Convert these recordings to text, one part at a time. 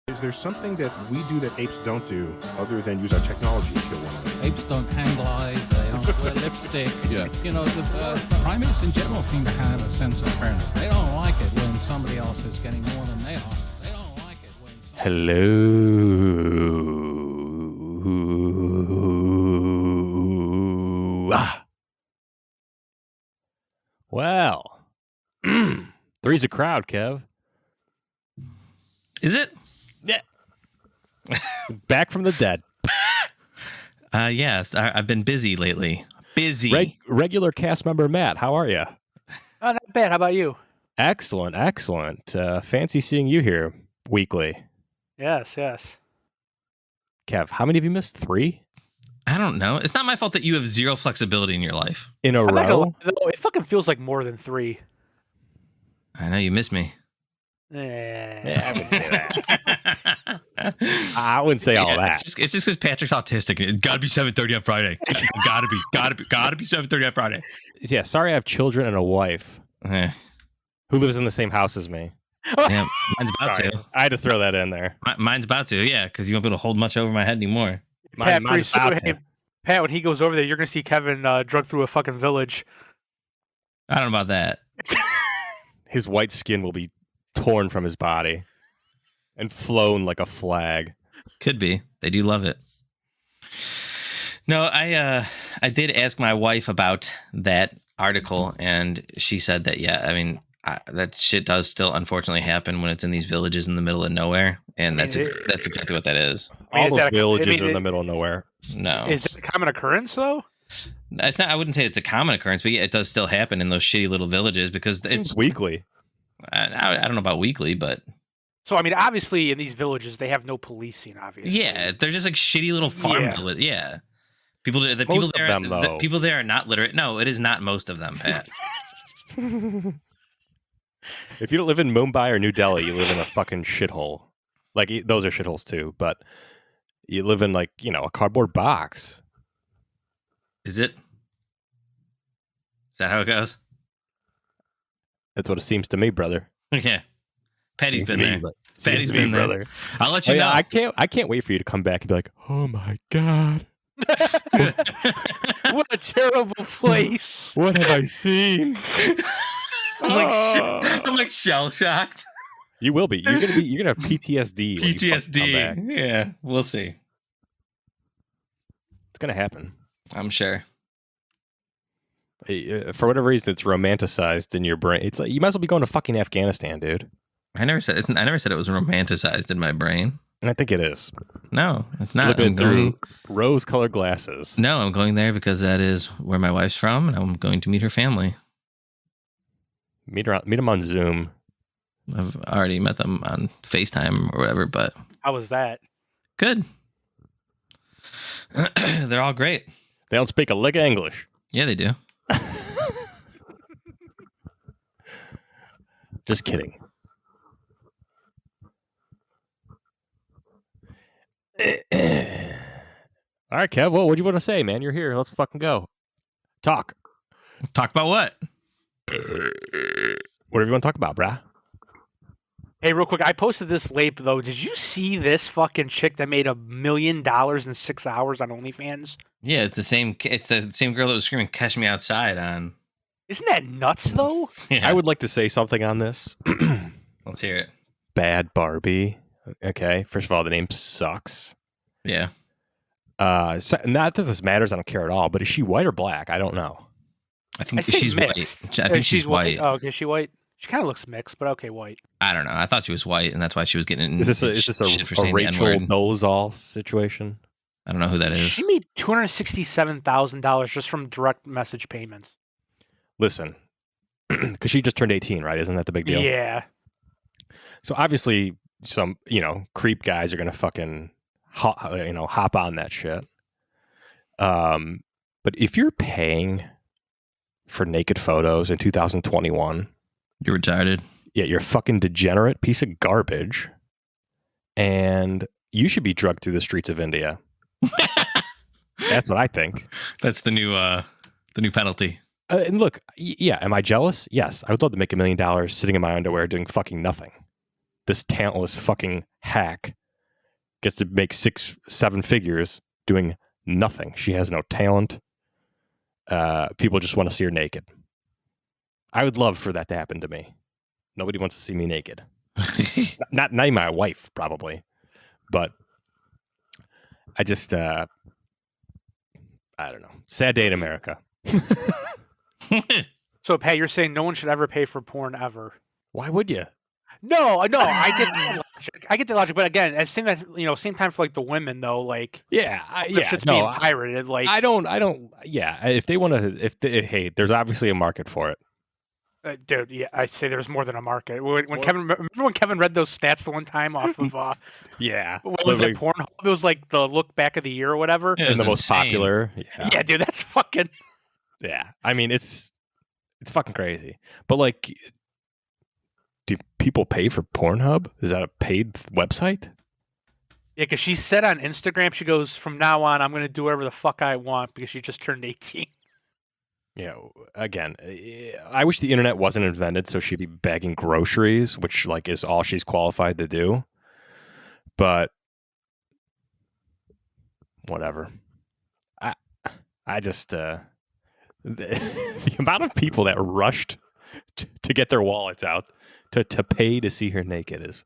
Is there something that we do that apes don't do other than use our technology to kill one another? Apes don't hang glide, they don't wear lipstick. Yeah. You know, the primates in general seem to have a sense of fairness. They don't like it when somebody else is getting more than they are. They don't like it when... Hello. Well, three's a crowd, Kev. Is it? Yeah. Back from the dead. Yes. I've been busy lately. Busy. Regular cast member Matt, how are you? Oh, not bad. How about you? Excellent, excellent. Fancy seeing you here weekly. Yes. Kev, how many have you missed? 3? I don't know. It's not my fault that you have zero flexibility in your life. In a I'm not gonna row? lie, though, it fucking feels like more than 3. I know you miss me. Yeah, I would say that. I wouldn't say all that. It's just because Patrick's autistic. It gotta be 7:30 on Friday. Gotta be 7:30 on Friday. Yeah, sorry I have children and a wife Eh, who lives in the same house as me. yeah, mine's about Sorry, to. I had to throw that in there. Mine's about to. Yeah, because you won't be able to hold much over my head anymore. Pat, Mine's pretty about soon, to. Pat, when he goes over there, you're gonna see Kevin drug through a fucking village. I don't know about that. His white skin will be torn from his body and flown like a flag. Could be. They do love it. No, I did ask my wife about that article, and she said that that shit does still unfortunately happen when it's in these villages in the middle of nowhere, and that's exactly what that is. I mean, All is those that a- villages I mean, are in it- the middle of nowhere. No, Is it a common occurrence though? it's not. I wouldn't say it's a common occurrence, but yeah, it does still happen in those shitty little villages because Seems it's. weekly. I don't know about weekly, but So I mean, obviously in these villages they have no policing. Obviously, yeah, they're just like shitty little farm Yeah. village. Yeah, people Most there, of them, the though. people there are not literate. No, it is not most of them, Pat. If you don't live in Mumbai or New Delhi, you live in a fucking shithole. Like, those are shitholes too, but you live in, like, a cardboard box. Is it? Is that how it goes? That's what it seems to me, brother. Yeah. Patty's Seems to been me, there. but- seems Patty's to me, been there. brother. I'll let Oh, you yeah, know. I can't wait for you to come back and be like, oh my God, what a terrible place. what have I seen? I'm like shell shocked. You will be. You're gonna have PTSD. when you fucking come back. PTSD. Yeah, we'll see. It's gonna happen. I'm sure. For whatever reason, it's romanticized in your brain. It's like you might as well be going to fucking Afghanistan, dude. I never said it was romanticized in my brain. And I think it is. No, it's not. Look at I'm it through rose-colored glasses. No, I'm going there because that is where my wife's from, and I'm going to meet her family. Meet them on Zoom. I've already met them on FaceTime or whatever, but How was that? good. They're all great. They don't speak a lick of English. Yeah, they do. Just kidding. All right, Kev. Well, what do you want to say, man? You're here. Let's fucking go. Talk. Talk about what? Whatever you want to talk about, brah. Hey, real quick, I posted this late though. Did you see this fucking chick that made $1 million in 6 hours on OnlyFans? Yeah, it's the same. It's the same girl that was screaming "Catch Me Outside" on. Isn't that nuts though? Yeah, I would like to say something on this. Let's hear it. Bad Barbie. Okay. First of all, the name sucks. Yeah, Not that this matters. I don't care at all. But is she white or black? I don't know. I think I think she's mixed. white. I think she's white. Oh, okay, she white. She kind of looks mixed, but okay, white. I don't know. I thought she was white, and that's why she was getting. Is this shit for a saying the Rachel N-word. Dolezal situation? I don't know who that is. She made $267,000 just from direct message payments. Listen, because she just turned 18, right? Isn't that the big deal? Yeah. So obviously, some creep guys are gonna fucking hop on that shit. But if you're paying for naked photos in 2021, You're retarded. yeah, you're a fucking degenerate piece of garbage, and you should be drugged through the streets of India. That's what I think. That's the new penalty. And look, yeah, am I jealous? Yes, I would love to make $1 million sitting in my underwear doing fucking nothing. this talentless fucking hack gets to make 6-7 figures doing nothing. She has no talent. People just want to see her naked. I would love for that to happen to me. Nobody wants to see me naked. Not even my wife, probably. But I just, I don't know. Sad day in America. So, Pat, you're saying no one should ever pay for porn ever? Why would you? No, I get the logic. I get the logic, but again, at the same time for like the women though, like Yeah, their shit's being pirated. Like I don't. Yeah, if they want to, hey, there's obviously a market for it. dude, yeah, I say there's more than a market. When Kevin, remember when Kevin read those stats the one time off of Yeah, what was it, Pornhub? It was like the look back of the year or whatever. Yeah, and the it's most insane. popular. Yeah, dude, that's fucking. Yeah, I mean it's fucking crazy. But like, do people pay for Pornhub? Is that a paid website? Yeah, because she said on Instagram, she goes, "From now on, I'm going to do whatever the fuck I want," because she just turned 18. You know, again, I wish the internet wasn't invented so she'd be bagging groceries, which like is all she's qualified to do. But whatever. I just the amount of people that rushed to get their wallets out to pay to see her naked is.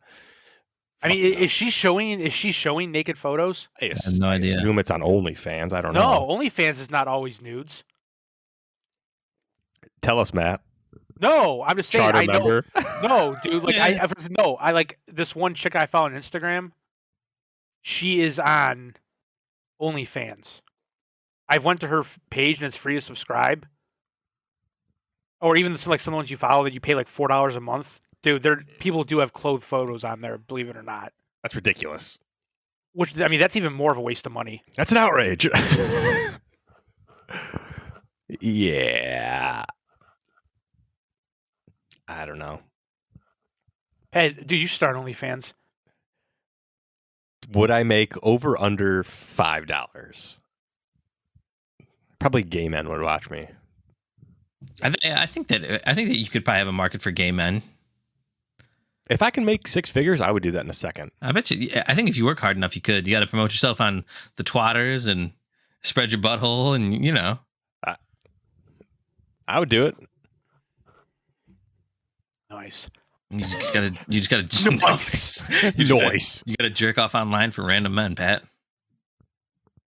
I mean, is she showing naked photos? I have no idea. assume it's on OnlyFans. I don't No, know. OnlyFans is not always nudes. Tell us, Matt. No, I'm just saying. Charter I know. member. No, dude. Like I like this one chick I found on Instagram. She is on OnlyFans. I've went to her page and it's free to subscribe. Or even like some of the ones you follow that you pay like $4 a month. Dude, people do have clothed photos on there, believe it or not. That's ridiculous. Which I mean, that's even more of a waste of money. That's an outrage. Yeah. I don't know. Hey, dude, you start OnlyFans. Would I make over under $5? Probably gay men would watch me. I think that you could probably have a market for gay men. If I can make 6 figures, I would do that in a second. I bet you. I think if you work hard enough, you could. You got to promote yourself on the twatters and spread your butthole, and you know. I would do it. Nice. You just gotta Nice. Nice. You gotta jerk off online for random men, Pat.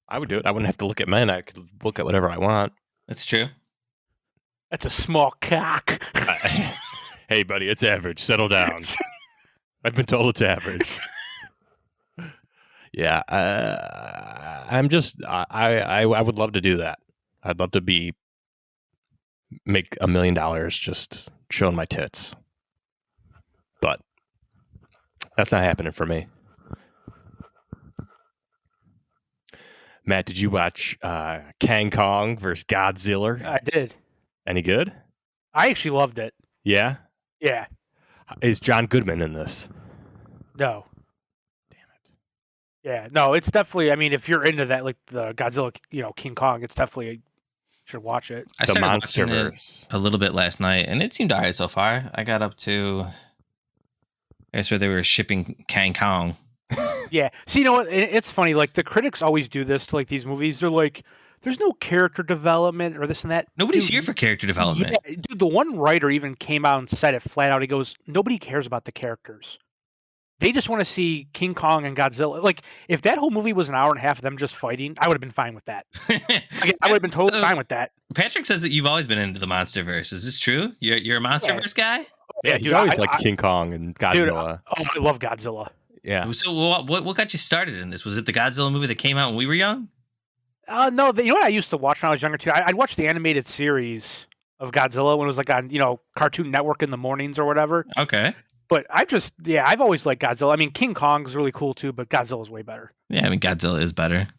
I would do it. I wouldn't have to look at men. I could look at whatever I want. That's true. That's a small cock. Hey, buddy, it's average. Settle down. I've been told it's average. Yeah, I'm just. I would love to do that. I'd love to make $1 million just showing my tits, but that's not happening for me. Matt, did you watch King Kong versus Godzilla? I did. Any good? I actually loved it. Yeah. Yeah. Is John Goodman in this? No. Damn it. Yeah. No, it's definitely. I mean, if you're into that, like the Godzilla, King Kong, it's definitely should watch it. I The started watching it MonsterVerse. a little bit last night, and it seemed alright so far. I got up to, I guess, where they were shipping King Kong. Yeah. See, you know what? It's funny. Like the critics always do this to like these movies. They're like, "There's no character development or this and that." Nobody's Dude, here for character development. Yeah, dude. The one writer even came out and said it flat out. He goes, "Nobody cares about the characters. They just want to see King Kong and Godzilla." Like, if that whole movie was an hour and a half of them just fighting, I would have been fine with that. Like, I would have been totally fine with that. Patrick says that you've always been into the MonsterVerse. Is this true? You're a MonsterVerse guy? Yeah, he's dude, always I- like King Kong and Godzilla. Oh, I love Godzilla. Yeah. So what got you started in this? Was it the Godzilla movie that came out when we were young? No, you know what I used to watch when I was younger too? I'd watch the animated series of Godzilla when it was like on, Cartoon Network in the mornings or whatever. Okay. But I've always liked Godzilla. I mean, King Kong's really cool too, but Godzilla's way better. Yeah, I mean Godzilla is better.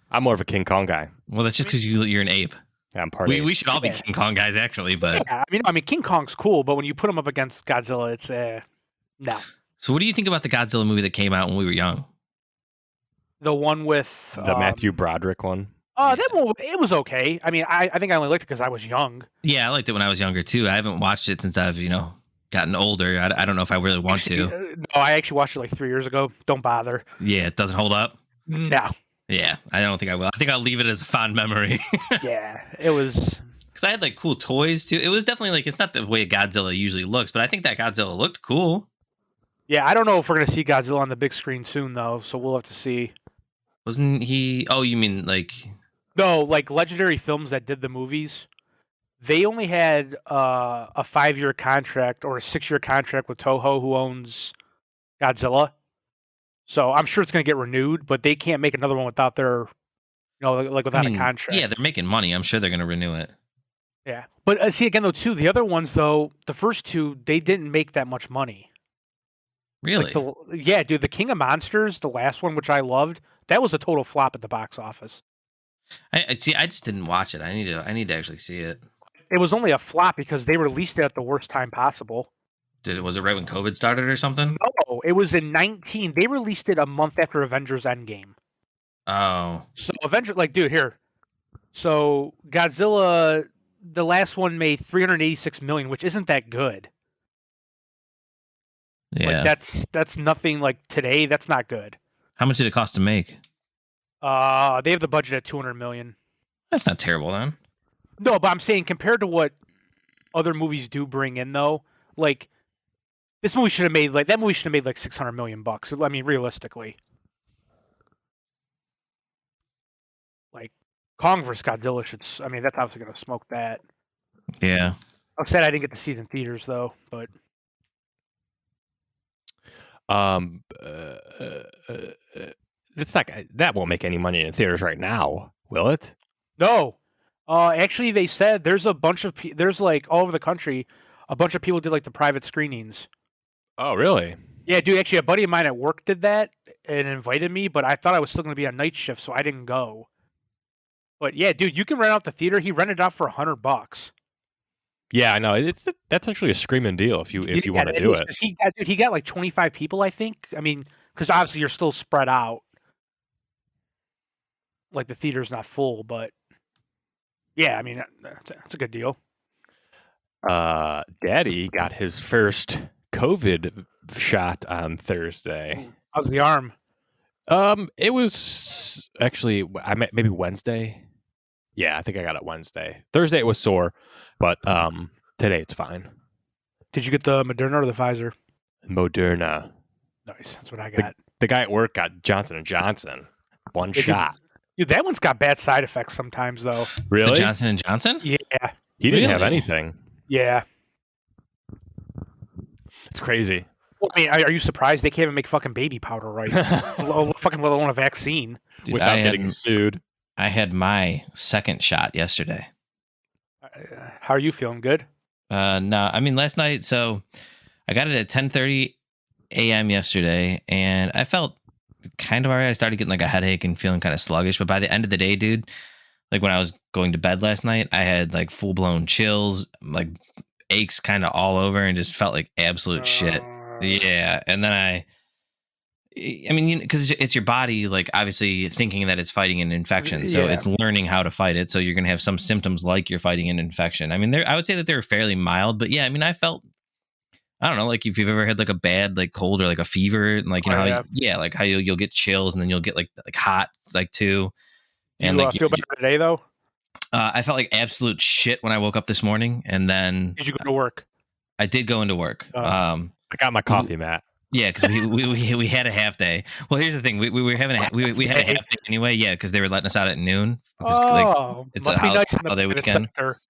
I'm more of a King Kong guy. Well, that's just because you're an ape. Yeah, I'm part We of should all be Yeah. King Kong guys, actually. But Yeah, I mean, King Kong's cool, but when you put him up against Godzilla, it's no. so, what do you think about the Godzilla movie that came out when we were young? The one with the Matthew Broderick one. That one, it was okay. I mean, I think I only liked it because I was young. Yeah, I liked it when I was younger too. I haven't watched it since I've gotten older. I don't know if I really want to. No, I actually watched it like 3 years ago. Don't bother. Yeah, it doesn't hold up. No. Yeah, I don't think I will. I think I'll leave it as a fond memory. Yeah, it was. Because I had like cool toys too. It was definitely like, it's not the way Godzilla usually looks, but I think that Godzilla looked cool. Yeah, I don't know if we're gonna see Godzilla on the big screen soon though, so we'll have to see. Wasn't he? Oh, you mean like? No, like Legendary Films that did the movies, they only had a 5-year contract or a 6-year contract with Toho, who owns Godzilla. So I'm sure it's gonna get renewed, but they can't make another one without their, like without a contract. Yeah, they're making money. I'm sure they're going to renew it. Yeah, but see again though too, the other ones though, the first two they didn't make that much money. Really? Like yeah, dude, the King of Monsters, the last one, which I loved, that was a total flop at the box office. I see. I just didn't watch it. I need to actually see it. It was only a flop because they released it at the worst time possible. Was it right when COVID started or something? No, it was in 19. They released it a month after Avengers Endgame. Oh, So like, dude, here. So Godzilla, the last one made 386 million, which isn't that good. yeah. Like that's nothing like today. That's not good. How much did it cost to make? They have the budget at 200 million. That's not terrible then. No, but I'm saying compared to what other movies do bring in, though, like this movie should have made like 600 million bucks. I mean, realistically, like Kong vs Godzilla should. I mean, that's obviously gonna smoke that. Yeah. I'm sad I didn't get to see it in theaters though, but It's not that won't make any money in theaters right now, will it? no. Actually, they said there's a bunch of there's like all over the country, a bunch of people did like the private screenings. Oh, really? Yeah, dude. Actually, a buddy of mine at work did that and invited me, but I thought I was still going to be on night shift, so I didn't go. But yeah, dude, you can rent out the theater. He rented it out for $100. Yeah, I know. That's actually a screaming deal if you want to do it. He got like 25 people, I think. I mean, because obviously you're still spread out. Like the theater's not full, but yeah, I mean that's a good deal. Daddy got his first COVID shot on Thursday. How's the arm? It was actually maybe Wednesday. Yeah, I think I got it Wednesday. Thursday it was sore, but today it's fine. Did you get the Moderna or the Pfizer? Moderna. Nice, that's what I got. The guy at work got Johnson & Johnson. One shot. Dude, that one's got bad side effects sometimes, though. Really? The Johnson & Johnson? Yeah. He didn't have Really? anything. Yeah. It's crazy. Well, I mean, are you surprised they can't even make fucking baby powder right? Let alone a vaccine. Dude, Without getting sued. I had my second shot yesterday. How are you feeling? Good? No, I mean last night. So I got it at 10:30 a.m. yesterday, and I felt kind of alright. I started getting like a headache and feeling kind of sluggish. But by the end of the day, dude, like when I was going to bed last night, I had like full blown chills, like aches kind of all over, and just felt like absolute shit. Yeah, and then I mean, because it's your body, like obviously thinking that it's fighting an infection, so Yeah. it's learning how to fight it. So you're gonna have some symptoms like you're fighting an infection. I mean, I would say that they're fairly mild, but yeah, I mean, I felt, I don't know, like if you've ever had like a bad like cold or like a fever, and like you know, like how you'll get chills, and then you'll get like hot like too. And you like feel better today though? I felt like absolute shit when I woke up this morning, and then Did you go to work? I did go into work. I got my coffee, Matt. Yeah, because we had a half day. Well, here's the thing: we were having we had a half day anyway. Yeah, because they were letting us out at noon. It's must a be nice in the holiday private weekend. sector.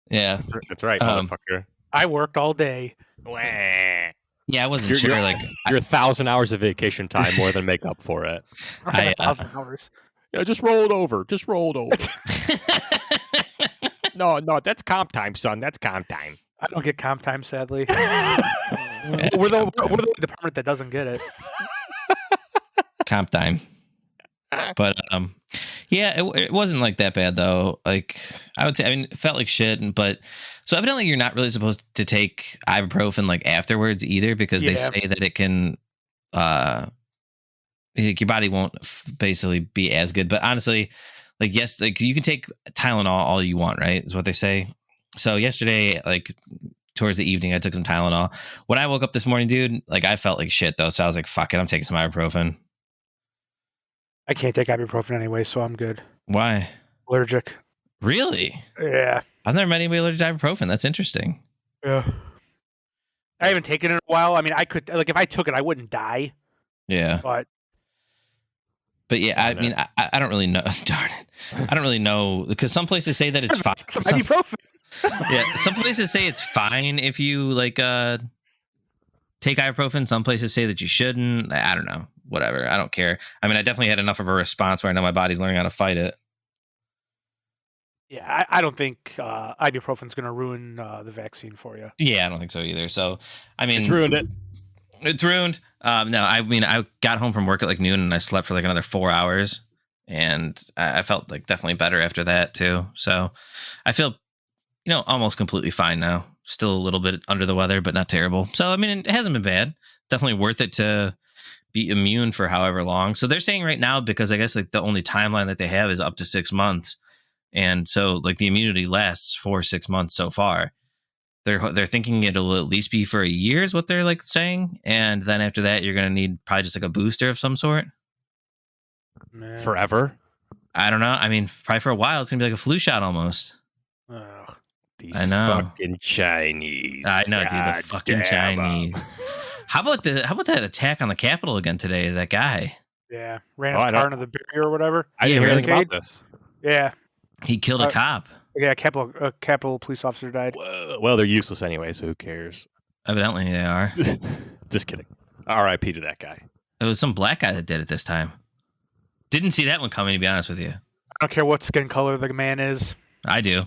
Yeah, That's right, motherfucker. I worked all day. yeah, I wasn't sure. Like Your 1,000 hours of vacation time more than make up for it. I, 1,000 hours. Yeah, just rolled over. Just rolled over. No, that's comp time, son. That's comp time. I don't get comp time, sadly. we're the department that doesn't get it. comp time. But yeah, it wasn't like that bad though. Like I would say, I mean, it felt like shit. But so evidently, you're not really supposed to take ibuprofen like afterwards either, because they say that it can, like your body won't basically be as good. But honestly, like yes, like you can take Tylenol all you want, right? Is what they say. So yesterday, like towards the evening, I took some Tylenol. When I woke up this morning, dude, like I felt like shit though. So I was like, fuck it, I'm taking some ibuprofen. I can't take ibuprofen anyway, so I'm good. Why? Allergic. Really? Yeah. I've never met anybody allergic to ibuprofen. That's interesting. Yeah. I haven't taken it in a while. I mean, I could, like, if I took it, I wouldn't die. Yeah. But yeah, I mean, I don't really know. Darn it. I don't really know because some places say that it's fine. some ibuprofen. Yeah, some places say it's fine if you like take ibuprofen. Some places say that you shouldn't. I don't know. Whatever. I don't care. I mean, I definitely had enough of a response where I know my body's learning how to fight it. Yeah, I don't think ibuprofen's going to ruin the vaccine for you. Yeah, I don't think so either. So, I mean, It's ruined it. It's ruined. No, I mean, I got home from work at like noon and I slept for like another 4 hours, and I felt like definitely better after that too. So, I feel, almost completely fine now. Still a little bit under the weather, but not terrible. So, I mean, it hasn't been bad. Definitely worth it to be immune for however long. So they're saying right now, because I guess like the only timeline that they have is up to 6 months. And so like the immunity lasts for 6 months so far. They're thinking it'll at least be for a year is what they're like saying. And then after that, you're going to need probably just like a booster of some sort. Man. Forever. I don't know. I mean, probably for a while, it's going to be like a flu shot almost. Ugh. These I know. fucking Chinese. I know, dude. The God fucking damn 'em. Chinese. How about that attack on the Capitol again today? That guy. Yeah, ran Oh, I his car don't- into the barrier or whatever. I didn't hear anything barricade? about this. Yeah, He killed a cop. yeah. A Capitol police officer died. Well, they're useless anyway, so who cares? Evidently, they are. Just kidding. R.I.P. to that guy. It was some black guy that did it this time. Didn't see that one coming, to be honest with you. I don't care what skin color the man is. I do.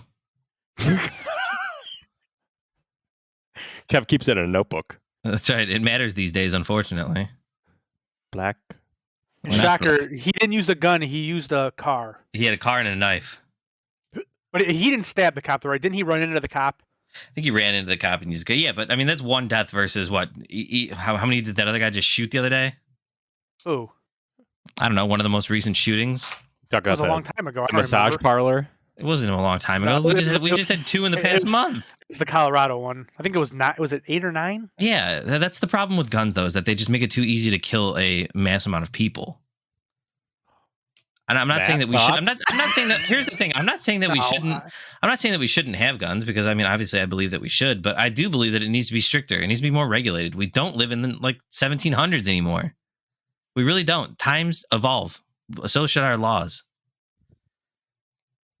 Kev keeps it in a notebook. That's right. It matters these days, unfortunately. Black. Why not? Shocker, he didn't use a gun. He used a car. He had a car and a knife. But he didn't stab the cop, though, right? Didn't he run into the cop? I think he ran into the cop and used a gun. Yeah, but I mean, that's one death versus what? How many did that other guy just shoot the other day? Oh, I don't know. One of the most recent shootings. Talk that was about a long time ago. I don't massage remember. parlor. It wasn't a long time No, ago. it We was- just had two in the it past was- month. It's the Colorado one. I think it was not. Was it 8 or 9? Yeah, that's the problem with guns, though, is that they just make it too easy to kill a mass amount of people. And I'm not saying that we should. I'm not saying that. Here's the thing. I'm not saying that we No, shouldn't. I'm not saying that we shouldn't have guns because I mean, obviously, I believe that we should, but I do believe that it needs to be stricter. It needs to be more regulated. We don't live in the like 1700s anymore. We really don't. Times evolve. So should our laws.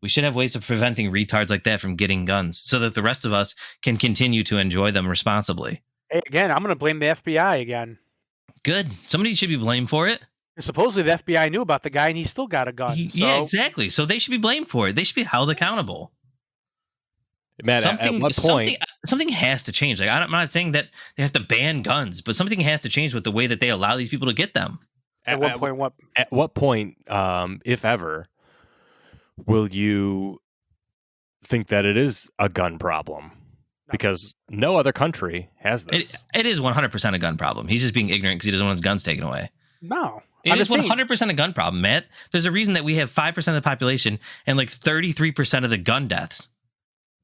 We should have ways of preventing retards like that from getting guns so that the rest of us can continue to enjoy them responsibly. Hey, again, I'm going to blame the FBI again. Good. Somebody should be blamed for it. Supposedly, the FBI knew about the guy, and he still got a gun. Yeah, so- exactly. So they should be blamed for it. They should be held accountable. Matt, at what point? Something has to change. Like I'm not saying that they have to ban guns, but something has to change with the way that they allow these people to get them. At what point, if ever, will you think that it is a gun problem? Because no other country has this. It is 100% a gun problem. He's just being ignorant because he doesn't want his guns taken away. No. It is 100% a gun problem, Matt. There's a reason that we have 5% of the population and like 33% of the gun deaths.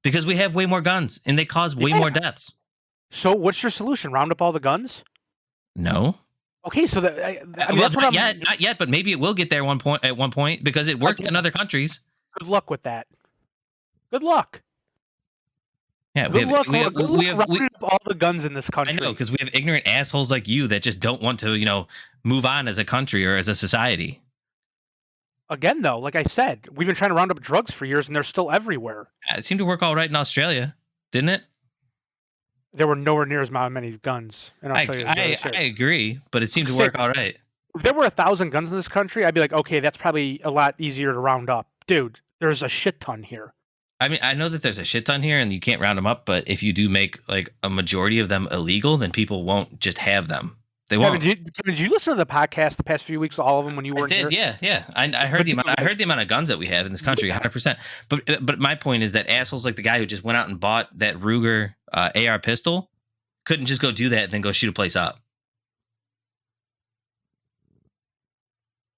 Because we have way more guns and they cause way more deaths. So what's your solution? Round up all the guns? No. Okay, so Well, not yet, but maybe it will get there at one point because it worked in other countries. Good luck with that. Good luck. Yeah, Good luck we rounding up all the guns in this country. I know, because we have ignorant assholes like you that just don't want to, move on as a country or as a society. Again, though, like I said, we've been trying to round up drugs for years, and they're still everywhere. It seemed to work all right in Australia, didn't it? There were nowhere near as many guns in Australia. I agree, but it seemed to work all right. If there were 1,000 guns in this country, I'd be like, okay, that's probably a lot easier to round up. Dude, there's a shit ton here. I mean, I know that there's a shit ton here and you can't round them up, but if you do make like a majority of them illegal, then people won't just have them. They won't. Kevin, did you listen to the podcast the past few weeks, all of them, when you weren't here? Yeah. I heard I heard the amount of guns that we have in this country, 100%. But my point is that assholes like the guy who just went out and bought that Ruger AR pistol couldn't just go do that and then go shoot a place up.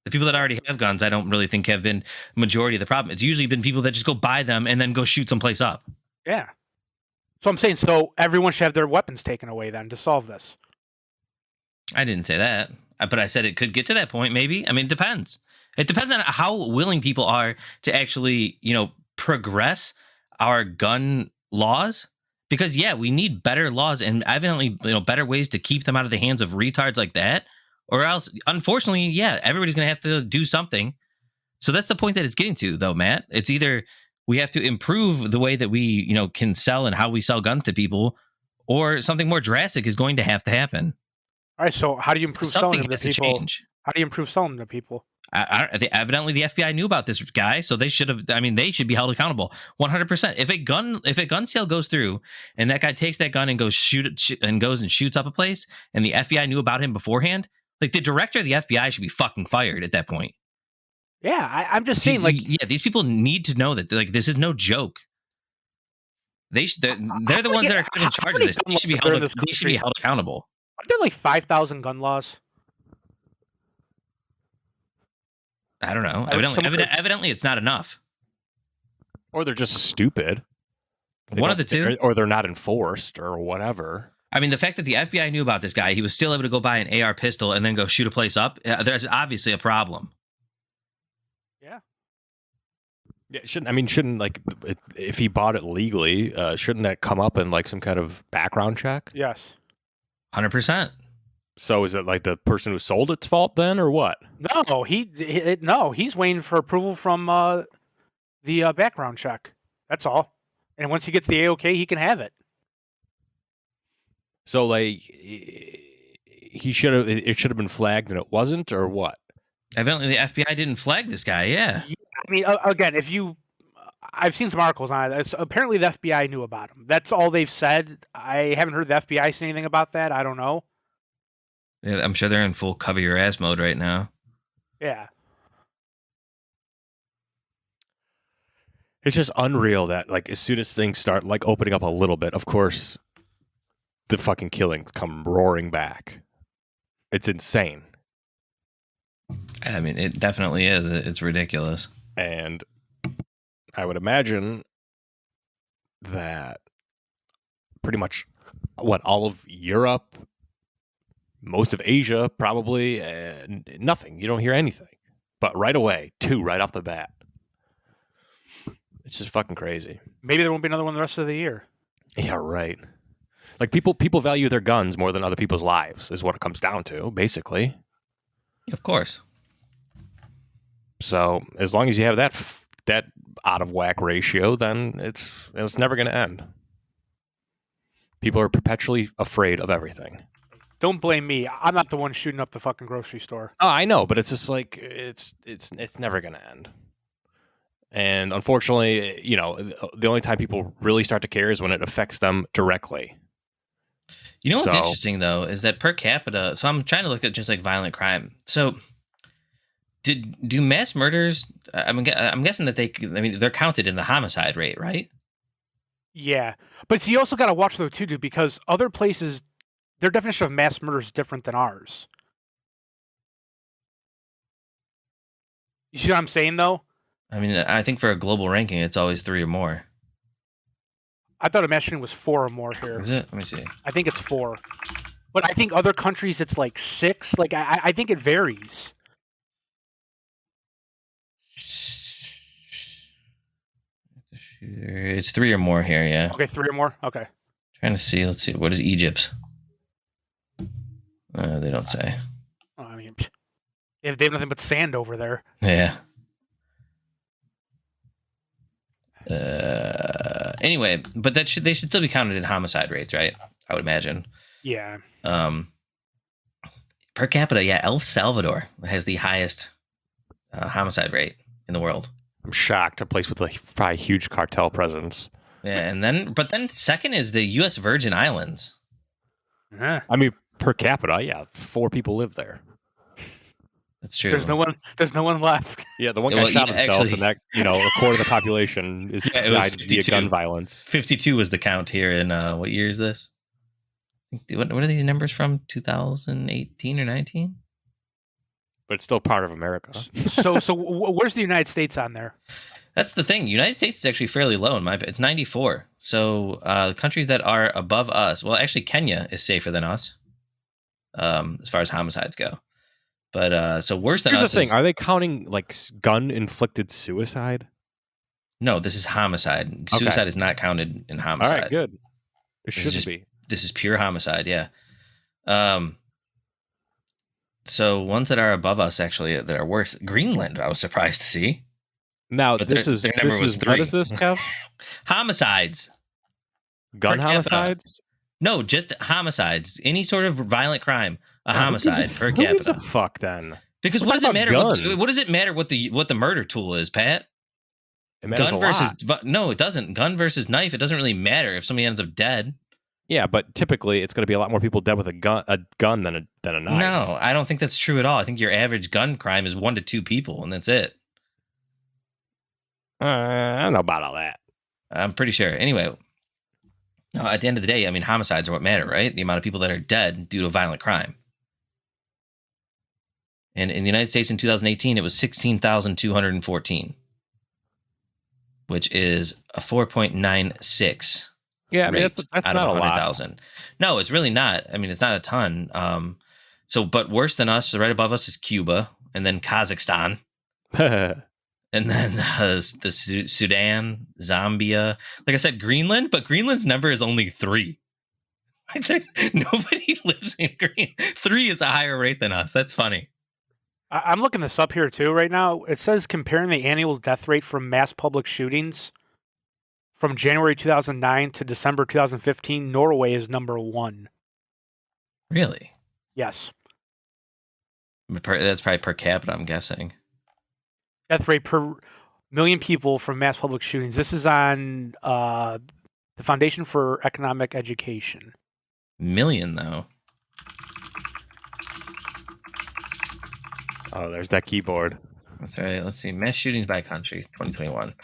The people that already have guns, I don't really think have been the majority of the problem. It's usually been people that just go buy them and then go shoot someplace up. Yeah. So I'm saying, so everyone should have their weapons taken away then to solve this. I didn't say that, but I said it could get to that point. Maybe. I mean, it depends. It depends on how willing people are to actually, progress our gun laws. Because yeah, we need better laws and evidently, better ways to keep them out of the hands of retards like that. Or else, unfortunately, yeah, everybody's gonna have to do something. So that's the point that it's getting to, though, Matt. It's either we have to improve the way that we, can sell and how we sell guns to people, or something more drastic is going to have to happen. All right. So how do you improve Something selling them has to to people? change. How do you improve selling them to people? Evidently, the FBI knew about this guy, so they should have. I mean, they should be held accountable 100%. If a gun sale goes through, and that guy takes that gun and goes goes and shoots up a place, and the FBI knew about him beforehand, like the director of the FBI should be fucking fired at that point. Yeah, I'm just saying, like, yeah, these people need to know that like this is no joke. They're the ones that are kind of in charge of this. They should be held accountable. Aren't there like 5,000 gun laws? I don't know. Evidently, it's not enough. Or they're just stupid. One of the two. Or they're not enforced or whatever. I mean, the fact that the FBI knew about this guy, he was still able to go buy an AR pistol and then go shoot a place up. There's obviously a problem. Yeah. Yeah, shouldn't like if he bought it legally, shouldn't that come up in like some kind of background check? Yes. 100%. So is it like the person who sold it's fault then, or what? No, he's waiting for approval from the background check. That's all. And once he gets the A-OK, he can have it. So like it should have been flagged and it wasn't, or what? Evidently, the FBI didn't flag this guy. Yeah. I mean, again, I've seen some articles on it. Apparently, the FBI knew about him. That's all they've said. I haven't heard the FBI say anything about that. I don't know. Yeah, I'm sure they're in full cover your ass mode right now. Yeah. It's just unreal that like as soon as things start like opening up a little bit, of course, the fucking killings come roaring back. It's insane. I mean, it definitely is. It's ridiculous. And I would imagine that pretty much all of Europe, most of Asia, probably, nothing. You don't hear anything. But right away, right off the bat. It's just fucking crazy. Maybe there won't be another one the rest of the year. Yeah, right. Like people value their guns more than other people's lives is what it comes down to, basically. Of course. So as long as you have that out of whack ratio, then it's never going to end. People are perpetually afraid of everything. Don't blame me. I'm not the one shooting up the fucking grocery store. Oh, I know, but it's just like it's never going to end. And unfortunately, the only time people really start to care is when it affects them directly. You know what's interesting though is that per capita. So I'm trying to look at just like violent crime. So do mass murders? I'm guessing that they're counted in the homicide rate, right? Yeah, but you also got to watch though too, dude, because other places, their definition of mass murder is different than ours. You see what I'm saying though? I mean, I think for a global ranking, it's always 3 or more. I thought a mass shooting was 4 or more here. Is it? Let me see. I think it's 4, but I think other countries it's like 6. Like I think it varies. It's 3 or more here, yeah. Okay, 3 or more. Okay. Trying to see. Let's see. What is Egypt's? They don't say. Oh, I mean, if they have nothing but sand over there. Yeah. Anyway, but they should still be counted in homicide rates, right? I would imagine. Yeah. Per capita, yeah, El Salvador has the highest homicide rate in the world. I'm shocked. A place with a probably huge cartel presence. Yeah, but then second is the U.S. Virgin Islands. Yeah. I mean, per capita, yeah, 4 people live there. That's true. There's no one left. Yeah, the one guy shot himself, and that a quarter of the population is died via gun violence. 52 was the count here in what year is this? What are these numbers from? 2018 or 19? But it's still part of America. So where's the United States on there? That's the thing. United States is actually fairly low in my. It's 94. So countries that are above us. Well, actually, Kenya is safer than us, as far as homicides go. But so worse than Here's us. the thing: are they counting like gun-inflicted suicide? No, this is homicide. Okay. Suicide is not counted in homicide. All right, good. It This is shouldn't just- be. This is pure homicide. Yeah. So ones that are above us, actually, that are worse. Greenland, I was surprised to see. Now But this their- is their number this was is 3. what is this, Kev? Homicides. Gun Per capita. homicides? No, just homicides. Any sort of violent crime, a Who gives homicide per Who gives a capita. fuck then? Because We're what does it talking matter? about What, guns. what does it matter what the murder tool is, Pat? It matters Gun a versus lot. no, it doesn't. Gun versus knife. It doesn't really matter if somebody ends up dead. Yeah, but typically it's going to be a lot more people dead with a gun than a knife. No, I don't think that's true at all. I think your average gun crime is 1 to 2 people, and that's it. I don't know about all that. I'm pretty sure. Anyway, no, at the end of the day, I mean, homicides are what matter, right? The amount of people that are dead due to a violent crime. And in the United States in 2018, it was 16,214, which is a 4.96 Yeah, I mean rate that's out not of a lot. 100,000. No, it's really not. I mean, it's not a ton. But worse than us, right above us is Cuba, and then Kazakhstan. And then the Sudan, Zambia, like I said, Greenland, but Greenland's number is only 3. Nobody lives in Green. 3 is a higher rate than us. That's funny. I'm looking this up here too right now. It says comparing the annual death rate from mass public shootings from January 2009 to December 2015. Norway is number 1. Really? Yes, That's probably per capita, I'm guessing. death rate per million people from mass public shootings. This is on the Foundation for Economic Education. Million, though. Oh, there's that keyboard. That's right. Let's see. Mass shootings by country, 2021.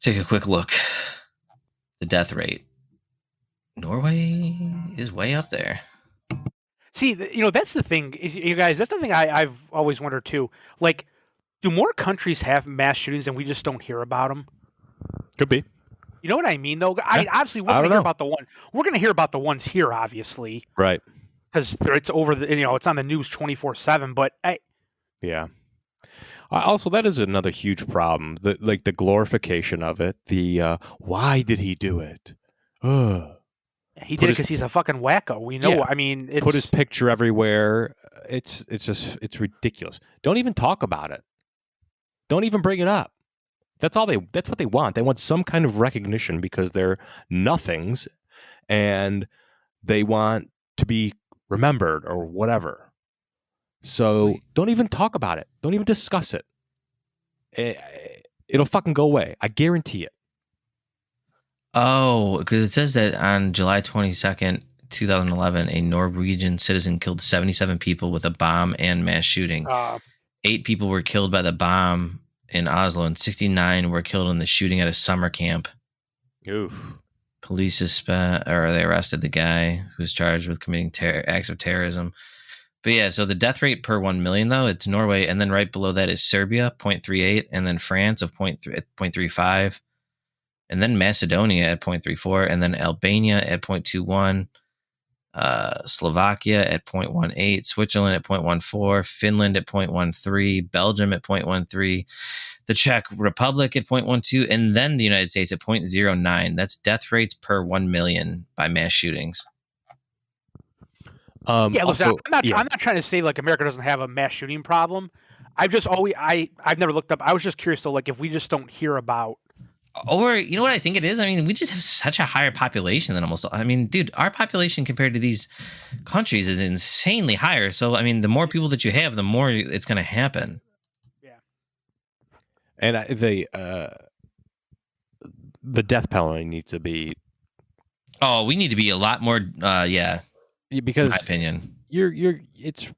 Take a quick look. The death rate. Norway is way up there. See, that's the thing, you guys. That's the thing I've always wondered too. Like, do more countries have mass shootings and we just don't hear about them? Could be. You know what I mean, though. I mean, obviously, we're I going don't to hear know. about the one. We're going to hear about the ones here, obviously, Right. because it's over the. It's on the news 24/7. But Yeah. Also, that is another huge problem. The glorification of it. The why did he do it? Ugh. he Put did it his- because he's a fucking wacko. We know. Yeah. I mean, it's Put his picture everywhere. It's just ridiculous. Don't even talk about it. Don't even bring it up. That's what they want. They want some kind of recognition because they're nothings and they want to be remembered or whatever. So don't even talk about it. Don't even discuss it. It'll fucking go away. I guarantee it. Oh, because it says that on July 22nd, 2011, a Norwegian citizen killed 77 people with a bomb and mass shooting. 8 people were killed by the bomb in Oslo, and 69 were killed in the shooting at a summer camp. Oof. Police they arrested the guy who's charged with committing acts of terrorism. But yeah, so the death rate per 1 million, though, it's Norway, and then right below that is Serbia, 0.38, and then France of 0.35, and then Macedonia at 0.34, and then Albania at 0.21, Slovakia at 0.18, Switzerland at 0.14, Finland at 0.13, Belgium at 0.13, the Czech Republic at 0.12, and then the United States at 0.09. That's death rates per 1 million by mass shootings. yeah. Listen, Also, I'm not trying to say like America doesn't have a mass shooting problem. I've just always I've never looked up. I was just curious though, like if we just don't hear about. Or, you know what I think it is? I mean, we just have such a higher population than almost, I mean, dude, our population compared to these countries is insanely higher. So, I mean, the more people that you have, the more it's going to happen. and the death penalty needs to be Oh, we need to be a lot more, in because my opinion. it's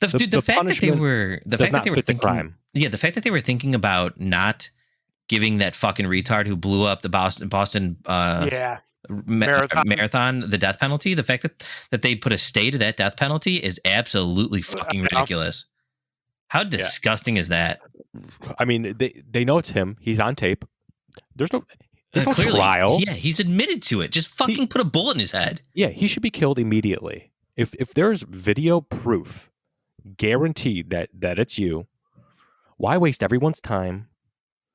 The the fact that they punishment were, the does fact that not they were fit the thinking, crime. yeah, the fact that they were thinking about not giving that fucking retard who blew up the Boston Yeah. Marathon. marathon the death penalty, the fact that they put a stay to that death penalty is absolutely fucking Yeah. ridiculous. How disgusting is that? I mean, they know it's him. He's on tape. There's no Clearly, trial. Yeah, he's admitted to it. Just fucking put a bullet in his head. Yeah, he should be killed immediately. If there's video proof, guaranteed that it's you, why waste everyone's time?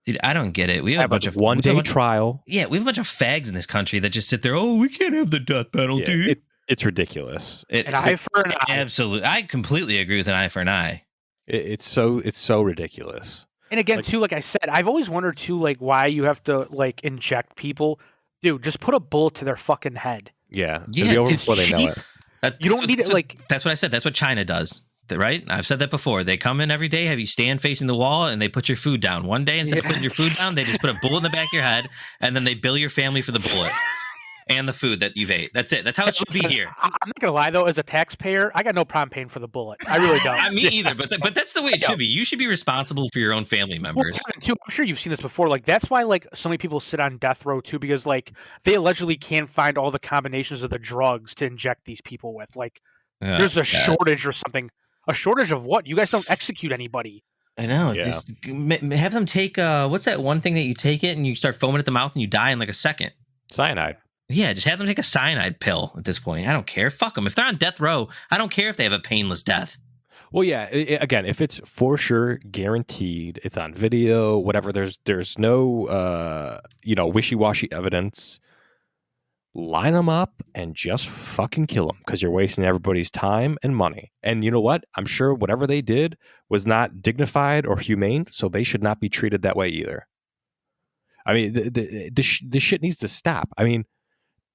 Dude, I don't get it. We have a bunch of one-day trial. Yeah, we have a bunch of fags in this country that just sit there. Oh, we can't have the death penalty. Yeah, it's ridiculous. An eye for an eye. Absolutely, I completely agree with an eye for an eye. It's so ridiculous. And again, Like- too, like I said, I've always wondered too, like why you have to like inject people. Dude, just put a bullet to their fucking head. Yeah, Yeah, it'll be over it's before they know cheap. it. You don't need it, like- That's what I said. That's what China does. Right? I've said that before. They come in every day, have you stand facing the wall, and they put your food down. One day, instead of putting your food down, they just put a bullet in the back of your head, and then they bill your family for the bullet and the food that you've ate. That's it. That's how it should be Listen, here. I'm not gonna lie though, as a taxpayer, I got no problem paying for the bullet. I really don't. Me either, but that's the way it should be. You should be responsible for your own family Well, members. Kevin, too, I'm sure you've seen this before. Like that's why like so many people sit on death row too, because like they allegedly can't find all the combinations of the drugs to inject these people with. Like Yeah, there's a yeah. shortage or something. A shortage of what? You guys don't execute anybody. I know. Yeah. Just have them take what's that one thing that you take it and you start foaming at the mouth and you die in like a second. Cyanide. Yeah, just have them take a cyanide pill at this point. I don't care. Fuck them. If they're on death row, I don't care if they have a painless death. Well, yeah. Again, if it's for sure guaranteed, it's on video, whatever. There's no wishy-washy evidence. Line them up and just fucking kill them because you're wasting everybody's time and money. And you know what? I'm sure whatever they did was not dignified or humane, so they should not be treated that way either. I mean, this shit needs to stop. I mean,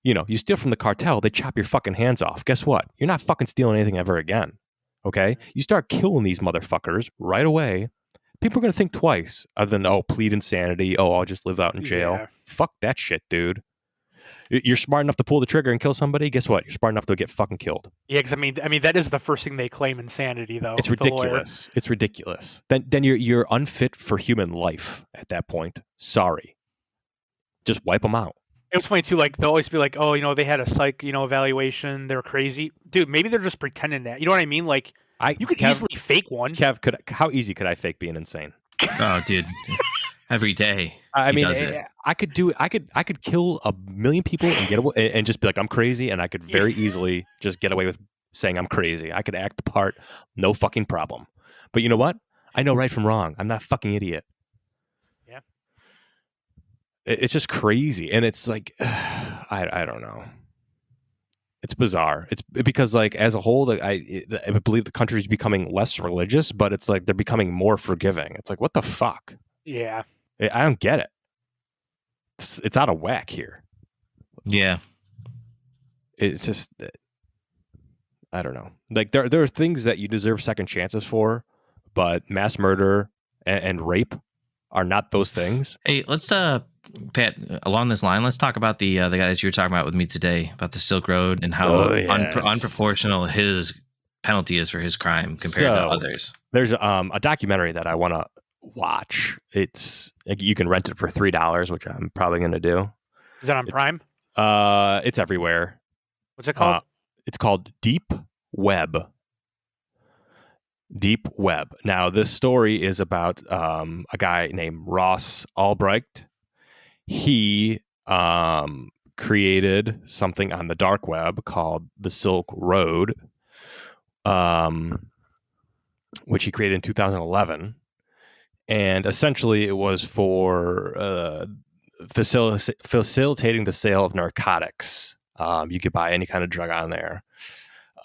you steal from the cartel, they chop your fucking hands off. Guess what? You're not fucking stealing anything ever again. Okay? You start killing these motherfuckers right away. People are going to think twice other than, plead insanity. I'll just live out in jail. Yeah. Fuck that shit, dude. You're smart enough to pull the trigger and kill somebody. Guess what? You're smart enough to get fucking killed. Yeah, because I mean that is the first thing they claim, insanity, though. It's the lawyer. ridiculous. It's ridiculous. Then you're unfit for human life at that point. Sorry. Just wipe them out. It was funny too. Like they'll always be like, "Oh, they had a psych, evaluation. They're crazy, dude. Maybe they're just pretending that. You know what I mean? Like you could easily fake one. Kev, how easy could I fake being insane? Oh, dude. Every day. I he mean, does it. I could do it. I could kill 1 million people and get away and just be like, I'm crazy, and I could very easily just get away with saying I'm crazy. I could act the part, no fucking problem. But you know what? I know right from wrong. I'm not a fucking idiot. Yeah. It's just crazy, and it's like, I don't know. It's bizarre. It's because like as a whole, I believe the country's becoming less religious, but it's like they're becoming more forgiving. It's like, what the fuck? Yeah. I don't get it. It's out of whack here. Yeah. It's just, I don't know. Like there are things that you deserve second chances for, but mass murder and rape are not those things. Hey, let's Pat, along this line, let's talk about the guy that you were talking about with me today about the Silk Road and how yes. unproportional his penalty is for his crime compared to others. There's a documentary that I want to watch. It's like you can rent it for $3, which I'm probably going to do. Is that on Prime? It's everywhere. What's it called? It's called Deep Web. Deep Web. Now, this story is about a guy named Ross Ulbricht. He created something on the dark web called the Silk Road, which he created in 2011. And essentially, it was for facilitating the sale of narcotics. You could buy any kind of drug on there.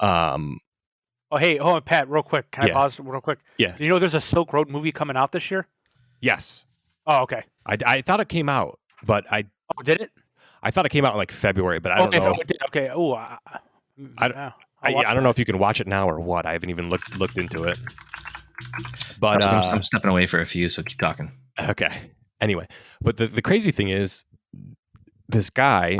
Oh, hey, hold on, Pat, real quick. Can I pause real quick? Yeah. Do you know there's a Silk Road movie coming out this year? Yes. Oh, okay. I thought it came out, but Oh, did it? I thought it came out in like February, but I don't know. It did. Okay. Oh, I don't know if you can watch it now or what. I haven't even looked into it. But I'm stepping away for a few, so keep talking. Okay. Anyway, but the crazy thing is, this guy,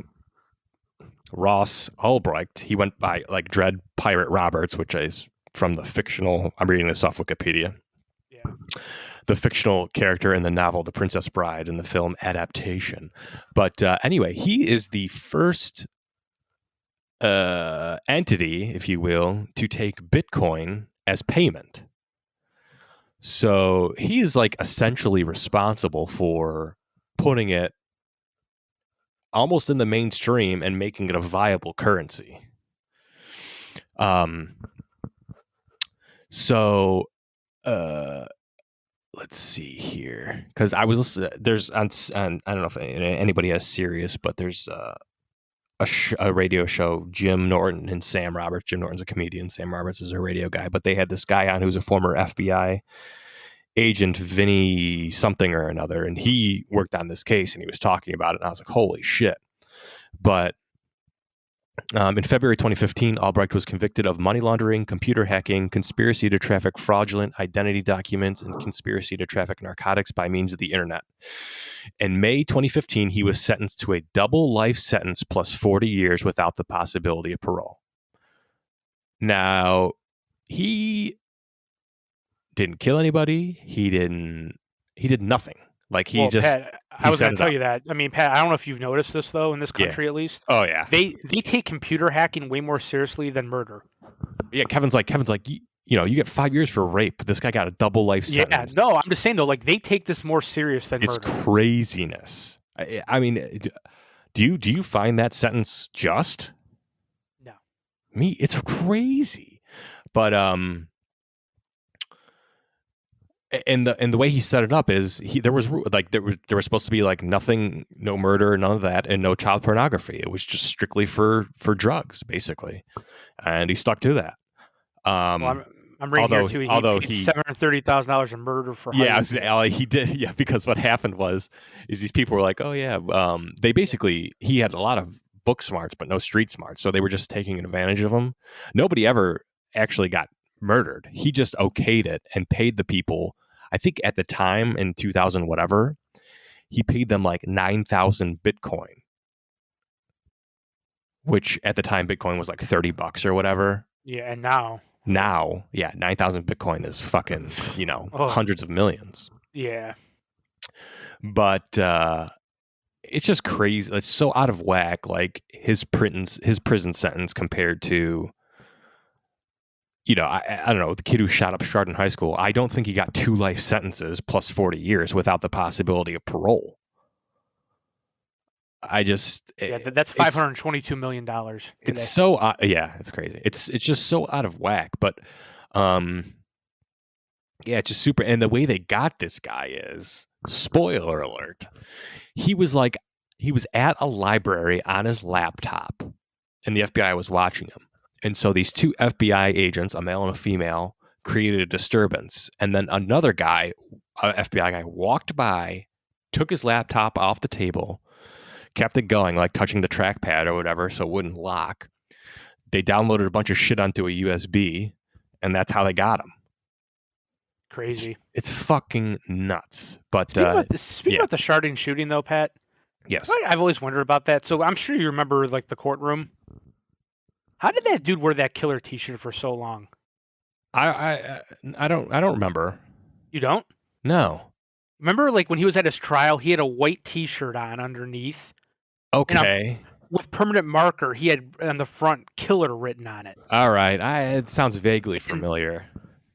Ross Ulbricht, he went by like Dread Pirate Roberts, which is from the fictional. I'm reading this off Wikipedia. Yeah. The fictional character in the novel The Princess Bride and the film adaptation. But anyway, he is the first entity, if you will, to take Bitcoin as payment. So he is like essentially responsible for putting it almost in the mainstream and making it a viable currency. So let's see here, because I was listening. There's on I don't know if anybody has Sirius, but there's a radio show. Jim Norton and Sam Roberts. Jim Norton's a comedian. Sam Roberts is a radio guy. But they had this guy on who's a former FBI agent, Vinny something or another, and he worked on this case and he was talking about it. And I was like, holy shit! But in February 2015, Albrecht was convicted of money laundering, computer hacking, conspiracy to traffic fraudulent identity documents, and conspiracy to traffic narcotics by means of the internet. In May 2015, he was sentenced to a double life sentence plus 40 years without the possibility of parole. Now, he didn't kill anybody. He did nothing. Like he just. Pat, I was going to tell you that. I mean, Pat, I don't know if you've noticed this though in this country at least. Oh yeah. They take computer hacking way more seriously than murder. Yeah, Kevin's like, you get 5 years for rape. This guy got a double life sentence. Yeah, no, I'm just saying though, like they take this more serious than it's murder. It's craziness. I mean, do you find that sentence just? No. Me, it's crazy. But and the way he set it up is there was supposed to be like nothing, no murder, none of that, and no child pornography. It was just strictly for drugs, basically, and he stuck to that. Well, I'm reading here too. He paid $730,000 in murder for. Yeah, he did. Yeah, because what happened is these people were like, oh yeah, he had a lot of book smarts but no street smarts, so they were just taking advantage of him. Nobody ever actually got murdered. He just okayed it and paid the people. I think at the time in 2000 whatever, he paid them like 9,000 Bitcoin, which at the time Bitcoin was like $30 or whatever. Yeah, and now, yeah, 9,000 Bitcoin is fucking, hundreds of millions. Yeah. But it's just crazy. It's so out of whack. Like his prison sentence compared to, I don't know, the kid who shot up Chardon High School. I don't think he got 2 life sentences plus 40 years without the possibility of parole. That's $522 million. Today. It's so it's crazy. It's just so out of whack. But it's just super. And the way they got this guy is, spoiler alert, he was at a library on his laptop, and the FBI was watching him. And so these 2 FBI agents, a male and a female, created a disturbance. And then another guy, an FBI guy, walked by, took his laptop off the table, kept it going, like touching the trackpad or whatever, so it wouldn't lock. They downloaded a bunch of shit onto a USB, and that's how they got him. Crazy. It's fucking nuts. But speaking about the Chardon shooting, though, Pat. Yes. I've always wondered about that. So I'm sure you remember, like, the courtroom. How did that dude wear that killer T-shirt for so long? I don't remember. You don't? No. Remember, like when he was at his trial, he had a white T-shirt on underneath. Okay. With permanent marker, he had on the front "killer" written on it. All right. It sounds vaguely familiar.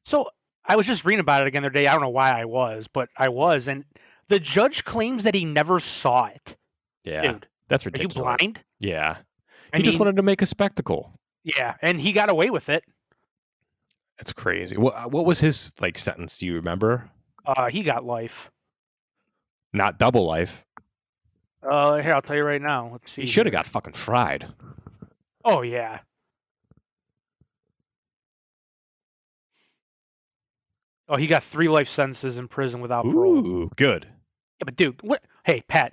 So I was just reading about it again the other day. I don't know why I was, but I was, and the judge claims that he never saw it. Yeah, dude, that's ridiculous. Are you blind? Yeah. He just wanted to make a spectacle. Yeah, and he got away with it. That's crazy. What was his sentence? Do you remember? He got life. Not double life. Here, I'll tell you right now. Let's see. He should have got fucking fried. Oh yeah. Oh, he got 3 life sentences in prison without parole. Ooh, good. Yeah, but dude, what? Hey, Pat.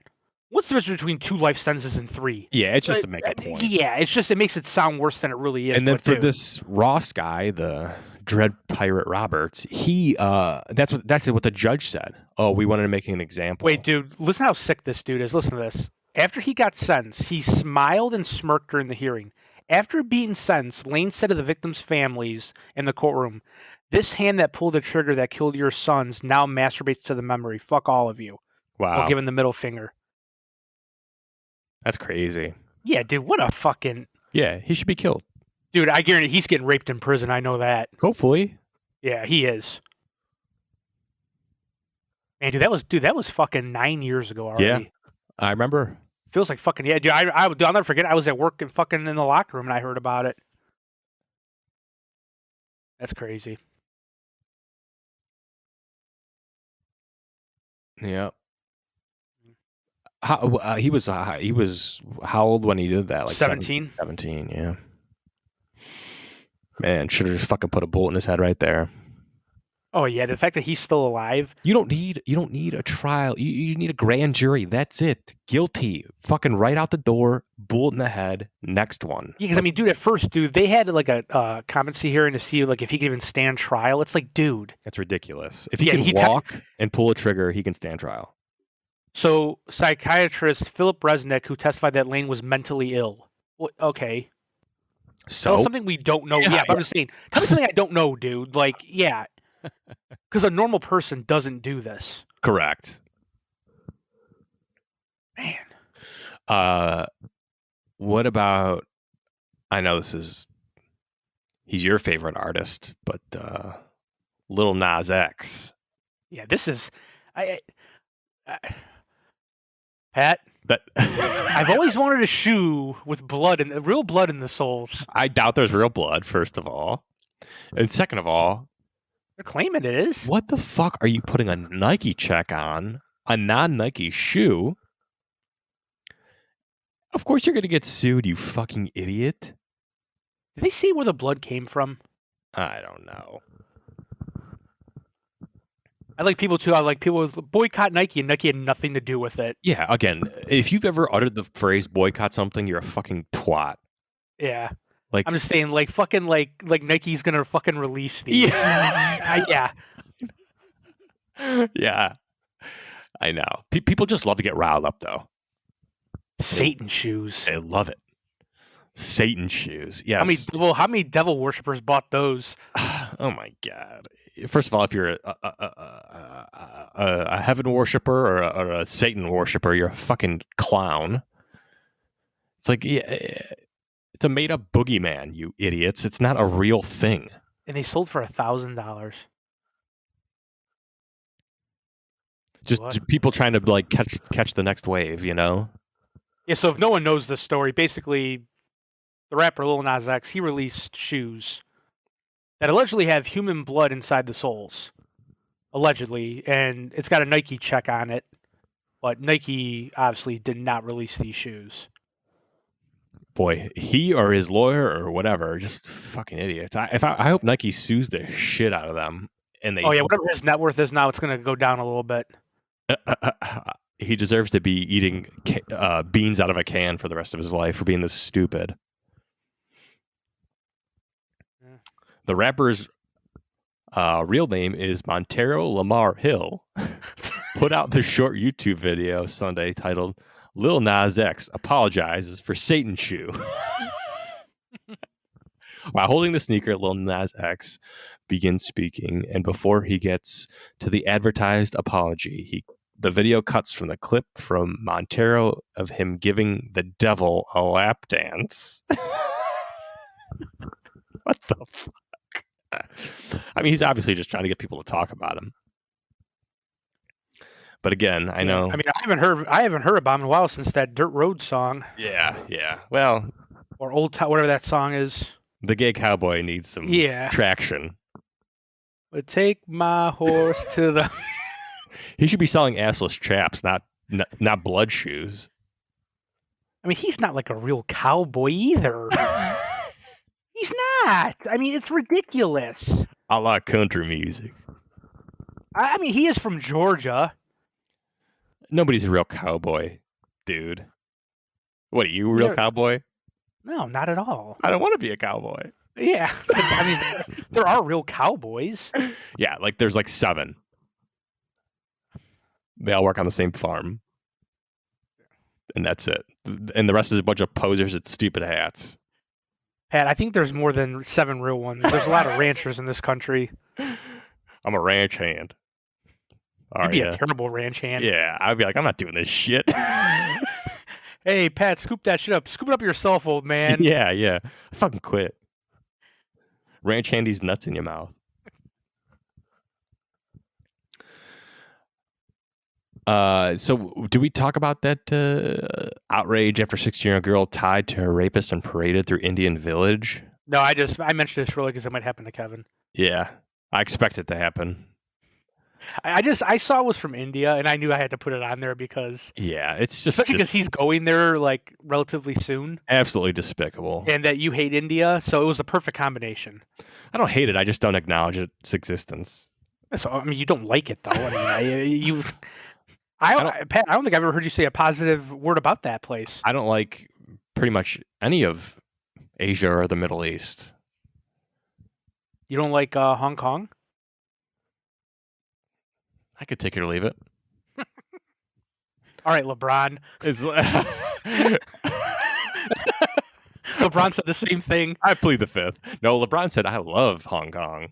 What's the difference between 2 life sentences and 3? Yeah, it's just to make a point. Yeah, it makes it sound worse than it really is. And then for this Ross guy, the Dread Pirate Roberts, that's what the judge said. Oh, we wanted to make an example. Wait, dude, listen how sick this dude is. Listen to this. After he got sentenced, he smiled and smirked during the hearing. After being sentenced, Lane said to the victims' families in the courtroom, "This hand that pulled the trigger that killed your sons now masturbates to the memory. Fuck all of you." Wow. While giving the middle finger. That's crazy. Yeah, dude, what a fucking... Yeah, he should be killed. Dude, I guarantee he's getting raped in prison. I know that. Hopefully. Yeah, he is. Man, dude, that was fucking 9 years ago already. Yeah. I remember. Feels like fucking yeah, dude. I'll never forget. I was at work and fucking in the locker room and I heard about it. That's crazy. Yeah. He was how old when he did that? Like 17. 17, yeah. Man, should have just fucking put a bullet in his head right there. Oh yeah, the fact that he's still alive. You don't need a trial. You need a grand jury. That's it. Guilty. Fucking right out the door. Bullet in the head. Next one. Yeah, because I mean, dude, at first, dude, they had like a competency hearing to see like if he could even stand trial. It's like, dude. That's ridiculous. If he Yeah, can he walk and pull a trigger, he can stand trial. So psychiatrist Philip Resnick, who testified that Lane was mentally ill. Well, okay. So Tell something we don't know. Yeah, Yeah, but I'm just saying. Tell me something I don't know, dude. Like, yeah. Because a normal person doesn't do this. correct. Man. What about? I know he's your favorite artist, but Lil Nas X. Yeah, this is. Pat, That I've always wanted a shoe with blood and real blood in the soles. I doubt there's real blood. First of all, and second of all, They're claiming it is. what the fuck are you putting a Nike check on a non-Nike shoe? Of course you're gonna get sued, you fucking idiot. Did they see where the blood came from? I don't know. I like people with boycott Nike, and Nike had nothing to do with it. Yeah, again, if you've ever uttered the phrase boycott something, you're a fucking twat. Yeah, Like I'm just saying, like fucking like Nike's gonna fucking release these. Yeah. Yeah. Yeah. I know. People just love to get riled up though. Satan shoes. They love it. Satan shoes. Yes. How many devil worshippers bought those? Oh my god. First of all, if you're a heaven worshiper or a Satan worshiper, you're a fucking clown. It's like, yeah, it's a made up boogeyman, you idiots. It's not a real thing. And they sold for $1,000. Just What? people trying to like catch the next wave, you know? Yeah. So if no one knows this story, basically, the rapper Lil Nas X, he released shoes that allegedly have human blood inside the soles, allegedly, and it's got a Nike check on it. But Nike obviously did not release these shoes. Boy, he or his lawyer or whatever, are just fucking idiots. I hope Nike sues the shit out of them. And they, Oh yeah, whatever his net worth is now, it's going to go down a little bit. he deserves to be eating beans out of a can for the rest of his life for being this stupid. Yeah. The rapper's real name is Montero Lamar Hill. Put out the short YouTube video Sunday titled Lil Nas X apologizes for Satan shoe. While holding the sneaker, Lil Nas X begins speaking, and before he gets to the advertised apology, the video cuts from the clip from Montero of him giving the devil a lap dance. What the fuck? I mean, he's obviously just trying to get people to talk about him. But again, I know. I mean, I haven't heard about him in a while since that Dirt Road song Yeah. Well, or Old Town, whatever that song is. the gay cowboy needs some traction. But take my horse to the. He should be selling assless chaps, not blood shoes. I mean, he's not like a real cowboy either. He's not. I mean, it's ridiculous. I like country music. I mean, he is from Georgia. Nobody's a real cowboy, dude. What are you, a real cowboy? No, not at all. I don't want to be a cowboy. Yeah. I mean, there are real cowboys. Yeah, like there's like 7. They all work on the same farm. And that's it. And the rest is a bunch of posers with stupid hats. Pat, I think there's more than 7 real ones. There's a lot of ranchers in this country. I'm a ranch hand. You'd be a terrible ranch hand. Yeah, I'd be like, I'm not doing this shit. Hey, Pat, scoop that shit up. Scoop it up yourself, old man. Yeah. I fucking quit. Ranch hand these nuts in your mouth. So do we talk about that outrage after 16-year-old girl tied to her rapist and paraded through Indian Village? No, I mentioned this really because it might happen to Kevin. Yeah, I expect it to happen. I saw it was from India, and I knew I had to put it on there because Yeah, it's just especially because he's going there like relatively soon, absolutely despicable. and that you hate India, so it was a perfect combination. I don't hate it. I just don't acknowledge its existence. So I mean, you don't like it though. I mean, Pat, I don't think I've ever heard you say a positive word about that place. I don't like pretty much any of Asia or the Middle East. You don't like Hong Kong? I could take it or leave it. All right, LeBron. It's LeBron said the same thing. I plead the fifth. No, LeBron said I love Hong Kong.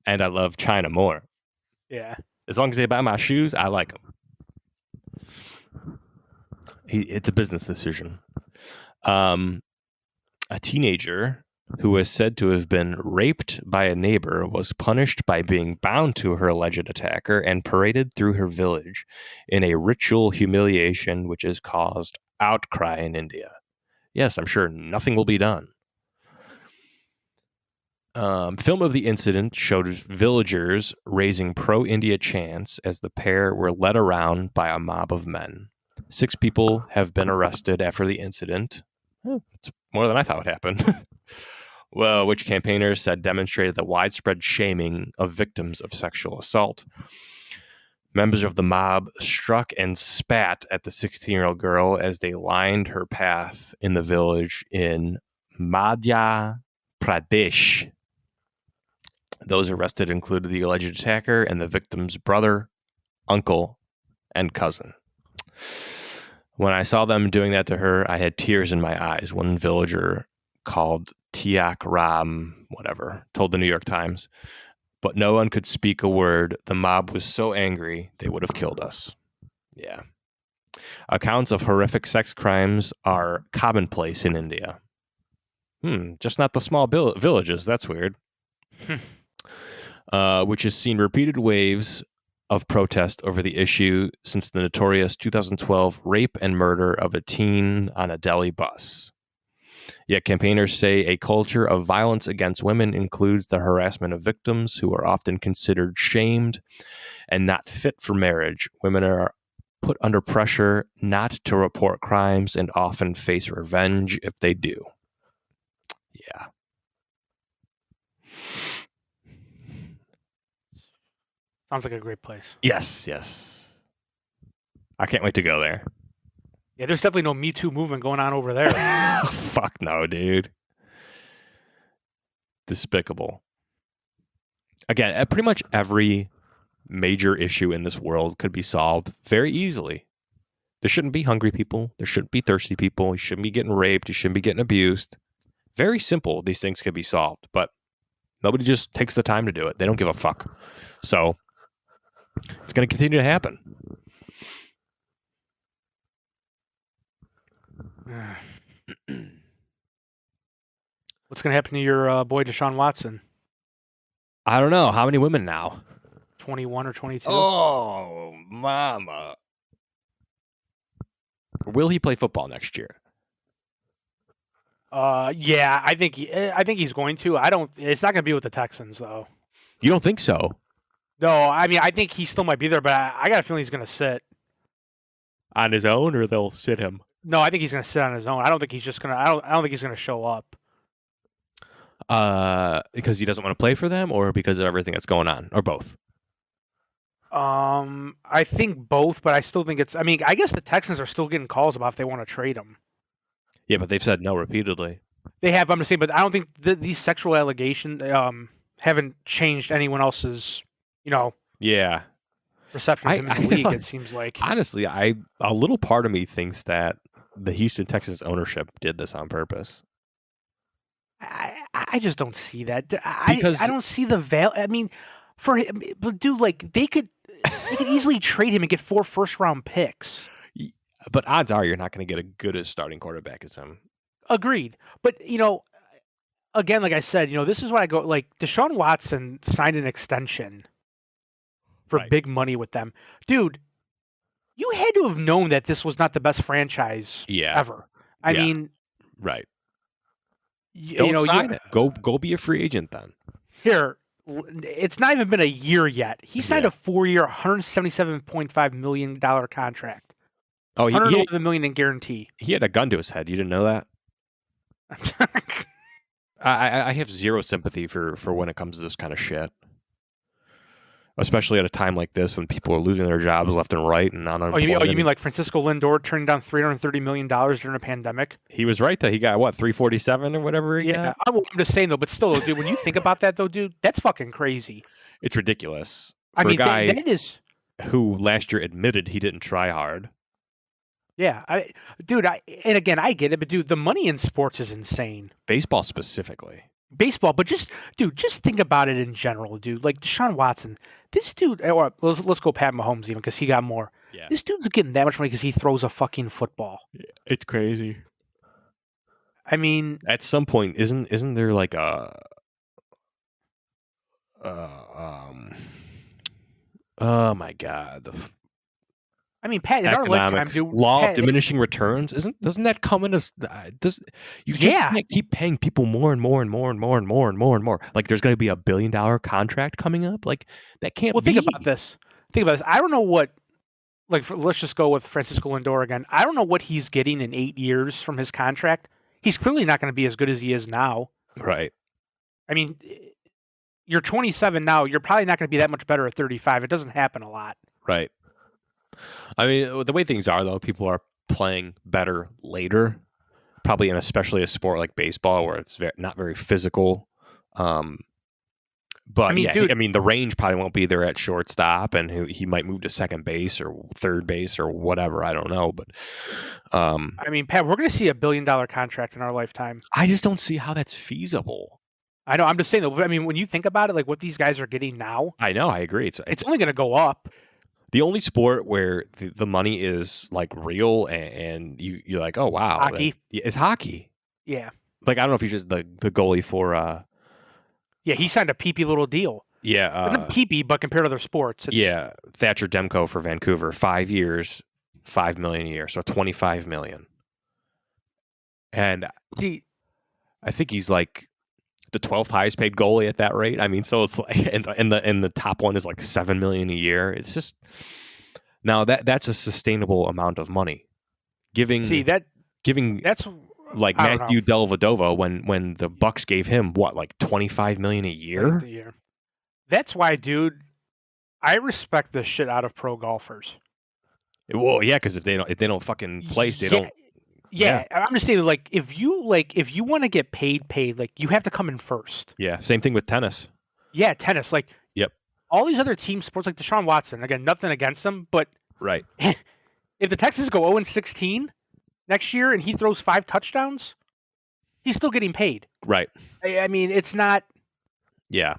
And I love China more. Yeah. As long as they buy my shoes, I like them. It's a business decision. A teenager who was said to have been raped by a neighbor was punished by being bound to her alleged attacker and paraded through her village in a ritual humiliation which has caused outcry in India. Yes, I'm sure nothing will be done. Film of the incident showed villagers raising pro-India chants as the pair were led around by a mob of men. 6 people have been arrested after the incident. It's more than I thought would happen. Well, which campaigners said demonstrated the widespread shaming of victims of sexual assault. Members of the mob struck and spat at the 16-year-old girl as they lined her path in the village in Madhya Pradesh. Those arrested included the alleged attacker and the victim's brother, uncle, and cousin. When I saw them doing that to her, I had tears in my eyes. One villager called Tiak Ram, whatever, told the New York Times. But no one could speak a word. The mob was so angry, they would have killed us. Yeah. Accounts of horrific sex crimes are commonplace in India. Just not the small villages. That's weird. Which has seen repeated waves of protest over the issue since the notorious 2012 rape and murder of a teen on a Delhi bus. Yet campaigners say a culture of violence against women includes the harassment of victims who are often considered shamed and not fit for marriage. Women are put under pressure not to report crimes and often face revenge if they do. Yeah. Sounds like a great place. Yes. I can't wait to go there. Yeah, there's definitely no Me Too movement going on over there. Fuck no, dude. Despicable. Again, pretty much every major issue in this world could be solved very easily. There shouldn't be hungry people. There shouldn't be thirsty people. You shouldn't be getting raped. You shouldn't be getting abused. Very simple. These things could be solved, but nobody just takes the time to do it. They don't give a fuck. So it's going to continue to happen. What's going to happen to your boy Deshaun Watson? I don't know. How many women now? 21 or 22? Oh, mama. Will he play football next year? Yeah, I think he's going to. It's not going to be with the Texans though. You don't think so? No, I mean I think he still might be there, but I got a feeling he's going to sit On his own, or they'll sit him? No, I think he's going to sit on his own. I don't think he's just going to. I don't think he's going to show up. Because he doesn't want to play for them, or because of everything that's going on, or both? I think both, but I still think it's. I mean, I guess the Texans are still getting calls about if they want to trade him. Yeah, but they've said no repeatedly. They have. I'm just saying, but I don't think these sexual allegations haven't changed anyone else's, Yeah. reception of him in the league. It seems like. Honestly, a little part of me thinks that the Houston Texans ownership did this on purpose. I just don't see that. Because I don't see the value. I mean, for him, but dude, like they could easily trade him and get 4 first-round picks. But odds are you're not going to get a good as starting quarterback as him. Agreed. But again, like I said, this is what I go like. Deshaun Watson signed an extension for Right. big money with them. Dude, you had to have known that this was not the best franchise Yeah. ever. I Yeah. mean, Right. you Don't know, sign it. Go be a free agent then. here, it's not even been a year yet. He signed Yeah. a 4-year, $177.5 million contract. Oh, $111 million in guarantee. he had a gun to his head. You didn't know that? I have zero sympathy for when it comes to this kind of shit. Especially at a time like this when people are losing their jobs left and right and on Oh, unemployment. you mean like Francisco Lindor turning down $330 million during a pandemic? He was right that he got what, 347 or whatever he got? I'm just saying though, but still, dude, when you think about that though, dude, that's fucking crazy. It's ridiculous. I For mean, a guy that is, who last year admitted he didn't try hard. yeah, and again, I get it, but dude, the money in sports is insane. Baseball specifically. Baseball, but just think about it in general, dude. Like Deshaun Watson, this dude, or let's go Pat Mahomes even because he got more. Yeah. This dude's getting that much money because he throws a fucking football. It's crazy. I mean, At some point, isn't there like a oh my god, Pat, in our lifetime, economics dude, law Pat, of diminishing returns doesn't that come in as you just Yeah. can't keep paying people more and more and more and more and more and more and more. Like there's going to be $1 billion contract coming up. Like that can't Well, be. think about this. I don't know what. Like, let's just go with Francisco Lindor again. I don't know what he's getting in 8 years from his contract. He's clearly not going to be as good as he is now. Right. I mean, you're 27 now. You're probably not going to be that much better at 35. It doesn't happen a lot. Right. I mean, the way things are though, people are playing better later. Probably in especially a sport like baseball where it's not very physical. But I mean, yeah, dude- the range probably won't be there at shortstop, and he might move to second base or third base or whatever. I don't know, but I mean, Pat, we're going to see $1 billion contract in our lifetime. I just don't see how that's feasible. I know. I'm just saying though. But I mean, when you think about it, like what these guys are getting now, I know, I agree. It's it's only going to go up. the only sport where the money is like real and you're like, oh wow, Hockey. It's hockey. Yeah. Like I don't know if you just the goalie for Yeah, he signed a peepee little deal. Not peepee, but compared to other sports, it's, Thatcher Demko for Vancouver, 5 years, $5 million a year, so $25 million. And See, I think he's like the 12th highest paid goalie at that rate. I mean, so it's like, and the top one is like $7 million a year. It's just now that's a sustainable amount of money. Giving that's like I don't Matthew Dellavedova when the Bucks gave him what, like $25 million a year. That's why, dude, I respect the shit out of pro golfers. Well, yeah, because if they don't fucking place, they don't. Yeah, I'm just saying, like, if you want to get paid, like, you have to come in first. Yeah, same thing with tennis. Yeah, tennis, like, Yep. All these other team sports, like Deshaun Watson. Again, nothing against him, but Right. if the Texans go 0-16 next year and he throws 5 touchdowns, he's still getting paid. Right. I mean, it's not. Yeah.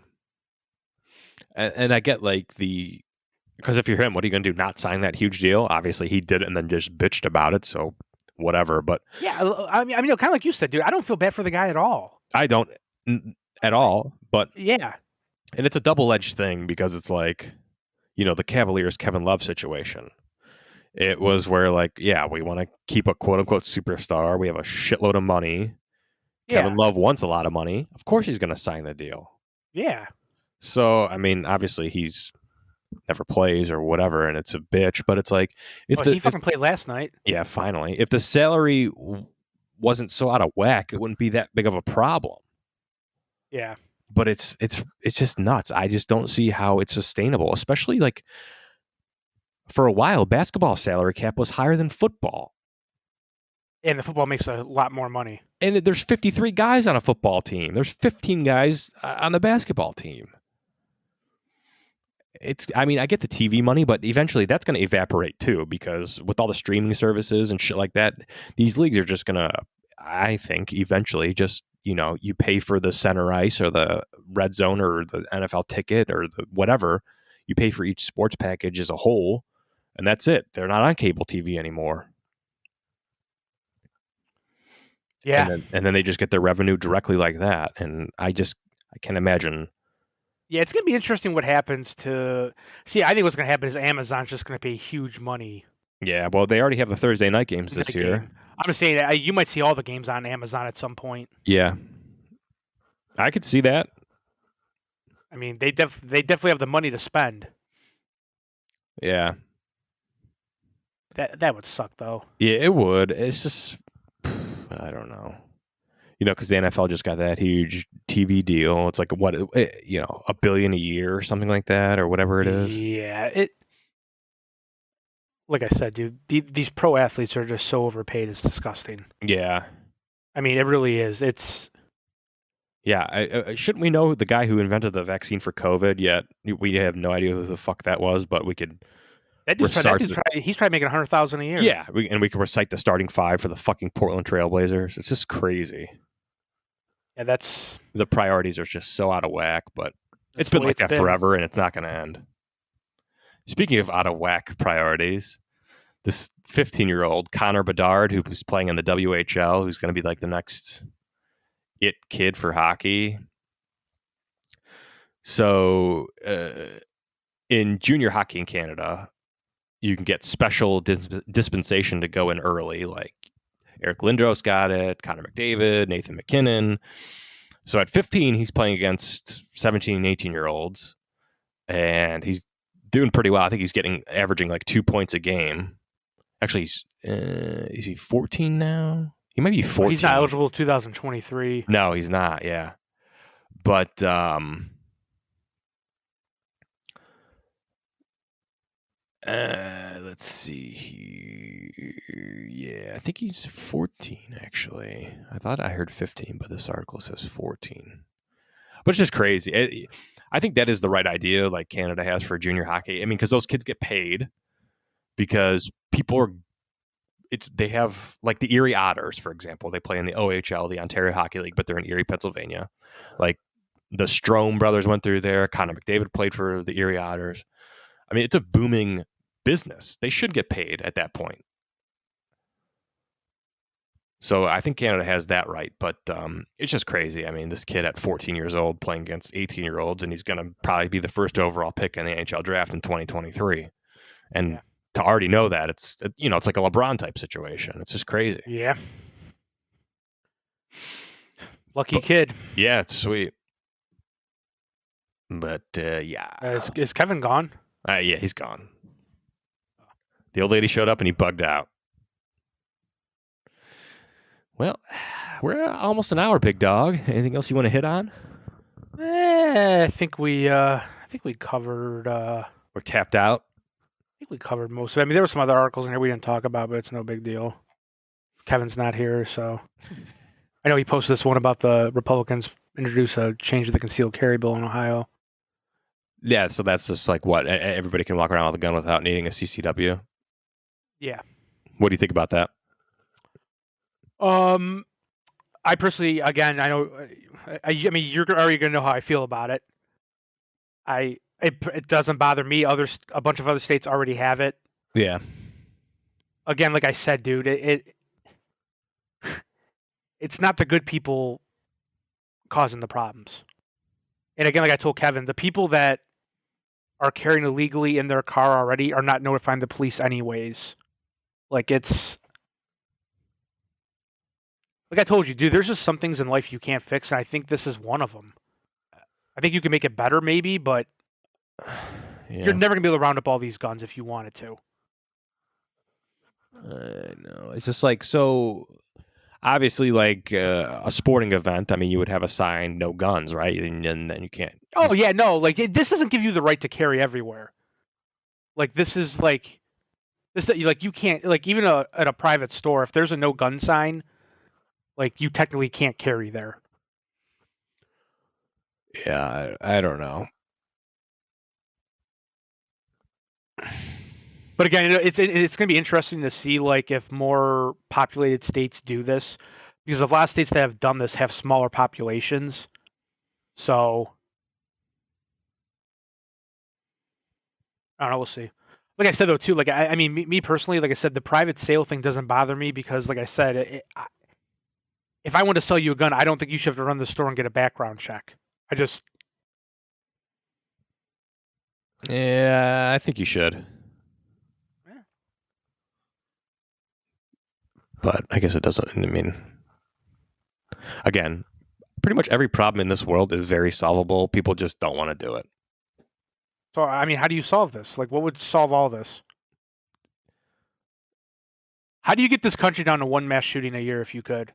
And I get like because if you're him, what are you going to do? Not sign that huge deal? Obviously, he did it and then just bitched about it. So whatever. But Yeah, I mean, kind of like you said, dude. I don't feel bad for the guy at all. I don't at all. But Yeah, and it's a double-edged thing because it's like, the Cavaliers Kevin Love situation. It was where like, yeah, we want to keep a quote unquote superstar. We have a shitload of money. Kevin Love wants a lot of money. Of course, he's going to sign the deal. yeah. So, I mean, obviously he's never plays or whatever, and it's a bitch. But it's like He fucking played last night. Yeah, finally. If the salary wasn't so out of whack, it wouldn't be that big of a problem. Yeah. But it's just nuts. I just don't see how it's sustainable, especially like for a while, basketball salary cap was higher than football. And the football makes a lot more money. And there's 53 guys on a football team. There's 15 guys on the basketball team. I get the TV money, but eventually that's going to evaporate too, because with all the streaming services and shit like that, these leagues are just going to, I think, eventually just, you pay for the center ice or the red zone or the NFL ticket or the whatever. You pay for each sports package as a whole, and that's it. They're not on cable TV anymore. Yeah. And then they just get their revenue directly like that. And I can't imagine Yeah, it's gonna be interesting what happens to. See, I think what's gonna happen is Amazon's just gonna pay huge money. Yeah, well, they already have the Thursday night games this Night year. game. I'm just saying you might see all the games on Amazon at some point. Yeah, I could see that. I mean, they definitely have the money to spend. Yeah, That would suck though. yeah, it would. It's just, I don't know. Because the NFL just got that huge TV deal. It's like what, $1 billion a year or something like that, or whatever it is. Yeah, like I said, dude, these pro athletes are just so overpaid. It's disgusting. Yeah, I mean, it really is. It's yeah. Shouldn't we know the guy who invented the vaccine for COVID? Yet we have no idea who the fuck that was, but we could. he's probably making $100,000 a year. Yeah, we can recite the starting five for the fucking Portland Trailblazers. It's just crazy. Yeah, that's The priorities are just so out of whack, but it's the been way like that forever, and it's not going to end. Speaking of out of whack priorities, this 15-year-old Connor Bedard, who's playing in the WHL, who's going to be like the next it kid for hockey. So in junior hockey in Canada, you can get special dispensation to go in early, like Eric Lindros got it, Connor McDavid, Nathan McKinnon. So at 15, he's playing against 17 and 18-year-olds, and he's doing pretty well. I think he's averaging like 2 points a game. Actually, is he 14 now? He might be 14. He's not eligible 2023. No, he's not. Yeah, but let's see here. Yeah, I think he's 14, actually. I thought I heard 15, but this article says 14. But it's just crazy. I think that is the right idea, like Canada has for junior hockey. I mean, because those kids get paid because people are. They have, like, the Erie Otters, for example. They play in the OHL, the Ontario Hockey League, but they're in Erie, Pennsylvania. Like, the Strome brothers went through there. Connor McDavid played for the Erie Otters. I mean, it's a booming business. They should get paid at that point. So I think Canada has that right, but it's just crazy. I mean, this kid at 14 years old playing against 18-year-olds, and he's going to probably be the first overall pick in the NHL draft in 2023. And to already know that, it's like a LeBron type situation. It's just crazy. Yeah. Lucky kid. Yeah, it's sweet. But yeah. Is Kevin gone? Yeah, he's gone. The old lady showed up and he bugged out. Well, we're almost an hour, big dog. Anything else you want to hit on? I think we covered. We're tapped out. I think we covered most of it. I mean, there were some other articles in here we didn't talk about, but it's no big deal. Kevin's not here, so I know he posted this one about the Republicans introduce a change to the concealed carry bill in Ohio. Yeah, so that's just like what everybody can walk around with a gun without needing a CCW. Yeah. What do you think about that? I personally, again, I know. I mean, you're already gonna know how I feel about it. It doesn't bother me. A bunch of other states already have it. Yeah. Again, like I said, dude, it's not the good people causing the problems. And again, like I told Kevin, the people that are carrying illegally in their car already are not notifying the police anyways. Like, it's like I told you, dude, there's just some things in life you can't fix, and I think this is one of them. I think you can make it better, maybe, but you're never going to be able to round up all these guns if you wanted to. No, it's just like, so obviously, like a sporting event, I mean, you would have a sign, no guns, right? And then you can't. Oh, yeah, no, like, this doesn't give you the right to carry everywhere. Like, this is like, you can't, like, even at a private store, if there's a no gun sign, like, you technically can't carry there. Yeah, I don't know. But again, it's going to be interesting to see, like, if more populated states do this, because a lot of states that have done this have smaller populations. So I don't know. We'll see. Like I said, though, too, like, I mean, me personally, like I said, the private sale thing doesn't bother me because, like I said, if I want to sell you a gun, I don't think you should have to run the store and get a background check. Yeah, I think you should. Yeah. But I guess it doesn't. I mean, again, pretty much every problem in this world is very solvable. People just don't want to do it. So, I mean, how do you solve this? Like, what would solve all this? How do you get this country down to one mass shooting a year if you could?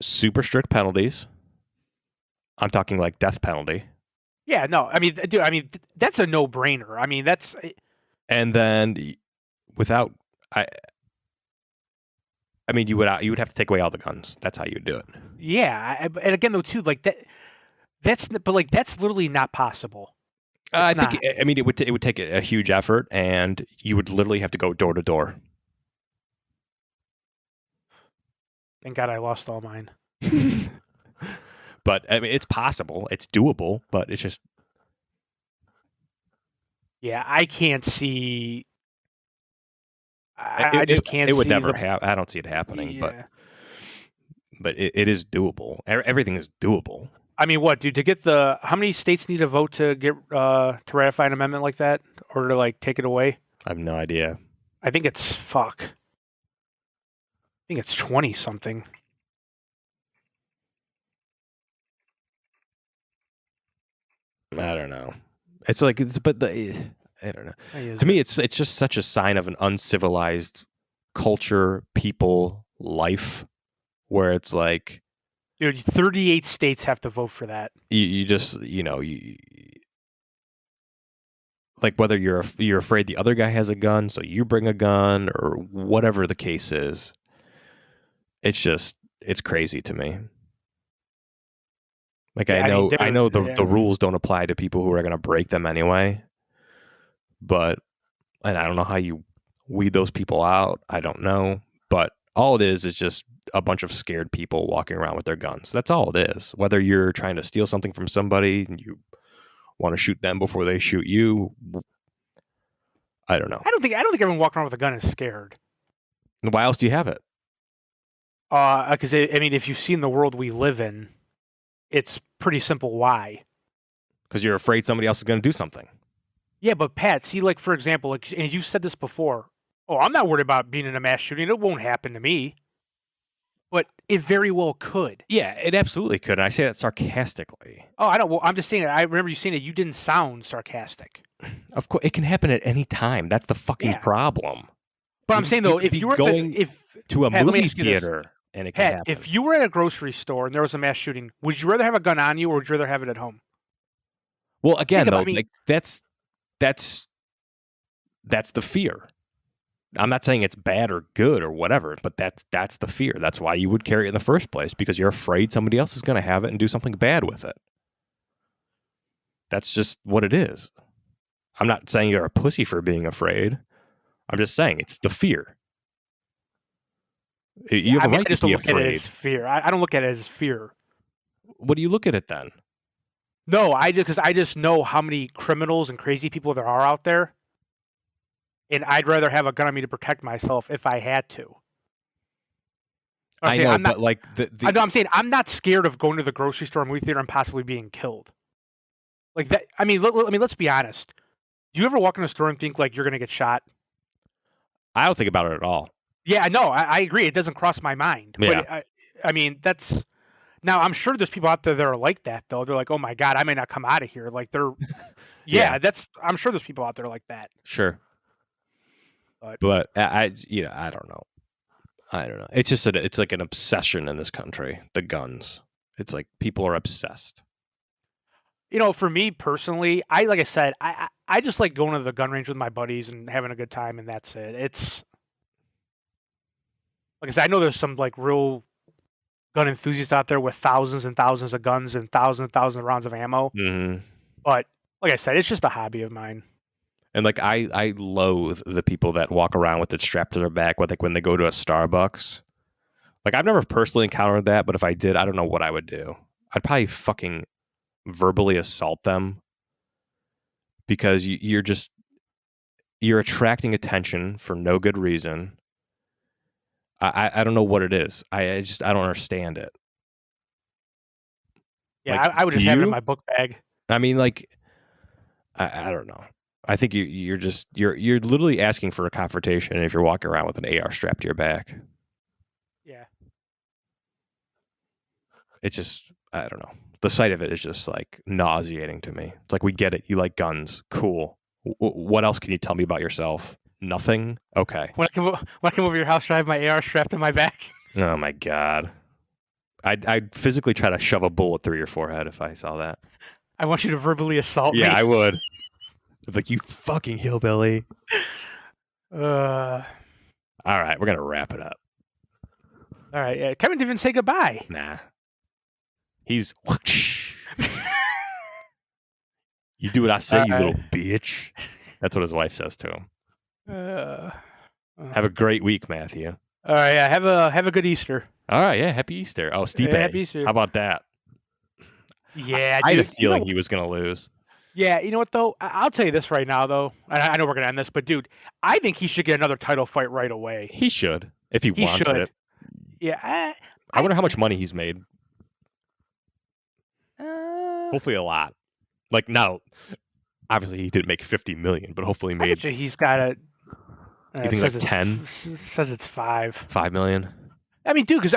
Super strict penalties. I'm talking like death penalty. Yeah, no, I mean, dude, I mean, that's a no-brainer. I mean, that's And then without I mean you would have to take away all the guns. That's how you do it. yeah. And again, though, too, like that's literally not possible. I It's think not. I mean it would take a huge effort, and you would literally have to go door to door. Thank God I lost all mine. But I mean, it's possible. It's doable, but it's just Yeah, I can't see. I just can't. It would see never the, happen. I don't see it happening, Yeah. but it is doable. Everything is doable. I mean, what, dude? To get how many states need a vote to get to ratify an amendment like that, or to like take it away? I have no idea. I think it's fuck. I think it's 20 something. I don't know. It's like I don't know. To me, it's just such a sign of an uncivilized culture, people, life, where it's like, dude, 38 states have to vote for that. you just you like whether you're afraid the other guy has a gun, so you bring a gun or whatever the case is. It's crazy to me. Like Yeah, I know the yeah. rules don't apply to people who are going to break them anyway. But and I don't know how you weed those people out. I don't know, but all it is just a bunch of scared people walking around with their guns. That's all it is. Whether you're trying to steal something from somebody and you want to shoot them before they shoot you, I don't know. I don't think everyone walking around with a gun is scared. Why else do you have it? Because I mean, if you've seen the world we live in, it's pretty simple why. Because you're afraid somebody else is going to do something. Yeah, but Pat, see, like for example, like, and you've said this before. Oh, I'm not worried about being in a mass shooting. It won't happen to me. But it very well could. Yeah, it absolutely could. And I say that sarcastically. Oh, I don't. Well, I'm just saying. I remember you saying it. You didn't sound sarcastic. Of course, it can happen at any time. That's the fucking Yeah. problem. But I'm saying though, could if be you were going to a Pat, let me movie ask you this. theater and it can Pat, happen. if you were at a grocery store and there was a mass shooting, would you rather have a gun on you or would you rather have it at home? Well, again, Think though, about- I mean- like that's the fear. I'm not saying it's bad or good or whatever, but that's the fear. That's why you would carry it in the first place, because you're afraid somebody else is going to have it and do something bad with it. That's just what it is. I'm not saying you're a pussy for being afraid. I'm just saying it's the fear. You have a I right just to be don't look at it afraid. as fear. I don't look at it as fear. What do you look at it then? No, I just know how many criminals and crazy people there are out there, and I'd rather have a gun on me to protect myself if I had to. I know, but like I know. I'm saying I'm not scared of going to the grocery store or movie theater and possibly being killed. Like that. I mean, let's be honest. Do you ever walk in a store and think like you're gonna get shot? I don't think about it at all. Yeah, I know. I agree. It doesn't cross my mind. Yeah. But I mean, that's now. I'm sure there's people out there that are like that though. They're like, oh my god, I may not come out of here. Like they're, Yeah. I'm sure there's people out there like that. Sure. But I don't know. I don't know. It's just it's like an obsession in this country. The guns. It's like people are obsessed. you know, for me personally, like I said, I just like going to the gun range with my buddies and having a good time, and that's it. It's like I said, I know there's some like real gun enthusiasts out there with thousands and thousands of guns and thousands of rounds of ammo. Mm-hmm. But like I said, it's just a hobby of mine. And like I loathe the people that walk around with it strapped to their back when they go to a Starbucks. Like I've never personally encountered that, but if I did, I don't know what I would do. I'd probably fucking verbally assault them, because you're attracting attention for no good reason. I don't know what it is. I don't understand it. Yeah, Like, I would just do have it in you? my book bag. I mean, like, I don't know. I think you're literally asking for a confrontation if you're walking around with an AR strapped to your back. Yeah. It just, I don't know. The sight of it is just like nauseating to me. It's like, we get it. You like guns. Cool. What else can you tell me about yourself? Nothing? Okay. When I come over to your house, should I have my AR strapped to my back? Oh my God. I'd physically try to shove a bullet through your forehead if I saw that. I want you to verbally assault me. Yeah, I would. Like, you fucking hillbilly. All All right, we're going to wrap it up. right. Kevin didn't even say goodbye. Nah. He's... You do what I say, you little bitch. That's what his wife says to him. Have a great week, Matthew. All right. Yeah. Have a good Easter. All right, yeah, happy Easter. Oh, Stipe. Yeah, happy Easter. How about that? Yeah, I had a dude, feeling he was going to lose. Yeah, you know what though? I'll tell you this right now though. I know we're gonna end this, but dude, I think he should get another title fight right away. He should, if he wants should. it. Yeah. I wonder how much money he's made. I Hopefully a lot. Like, now, obviously he didn't make 50 million, but hopefully he made, bet you he's got a. you think, like 10? Says it's 5. 5 million. I mean, dude, because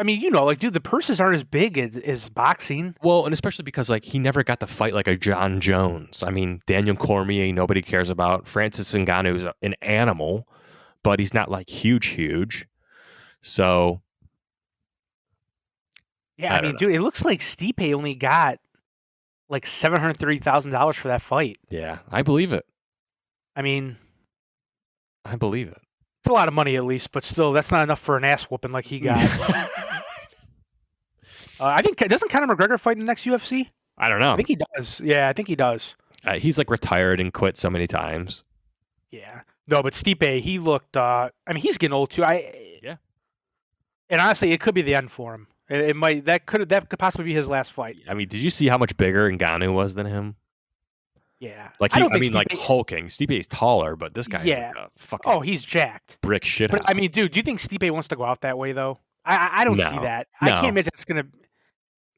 dude, the purses aren't as big as boxing. Well, and especially because, like, he never got to fight like a John Jones. I mean, Daniel Cormier, nobody cares about. Francis Ngannou is an animal, but he's not like huge. So, Yeah, I I don't mean, know. dude, it looks like Stipe only got like $730,000 for that fight. yeah, I believe it. I mean, I believe it. it's a lot of money at least, but still, that's not enough for an ass whooping like he got. I think doesn't Conor McGregor fight in the next UFC? I don't know. I think he does. Yeah, I think he does. He's like retired and quit so many times. Yeah. No, but Stipe, he looked. I mean, he's getting old too. Yeah. And honestly, it could be the end for him. It might. That could possibly be his last fight. I mean, did you see how much bigger Ngannou was than him? Yeah. Like, I don't think mean, like Stipe- hulking. Stipe's taller, but this guy's Yeah. like a fucking Oh, he's jacked. brick shit. But I mean, dude, do you think Stipe wants to go out that way though? I don't see No. that. I No. can't imagine it's gonna.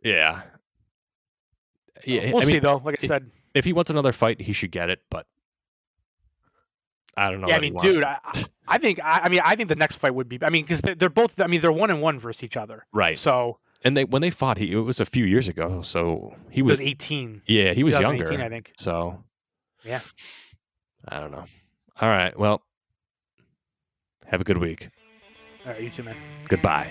yeah. Yeah, We'll I see mean, though. Like I said. if he wants another fight, he should get it. But I don't know. Yeah, I that he mean, wants dude, to. I think the next fight would be. I mean, because they're both. I mean, they're 1-1 versus each other. Right. So And when they fought, it was a few years ago. So he it was. was 18. Yeah, he was 2018, younger. I think. So. Yeah. I don't know. All right. Well. Have a good week. All right, you too, man. Goodbye.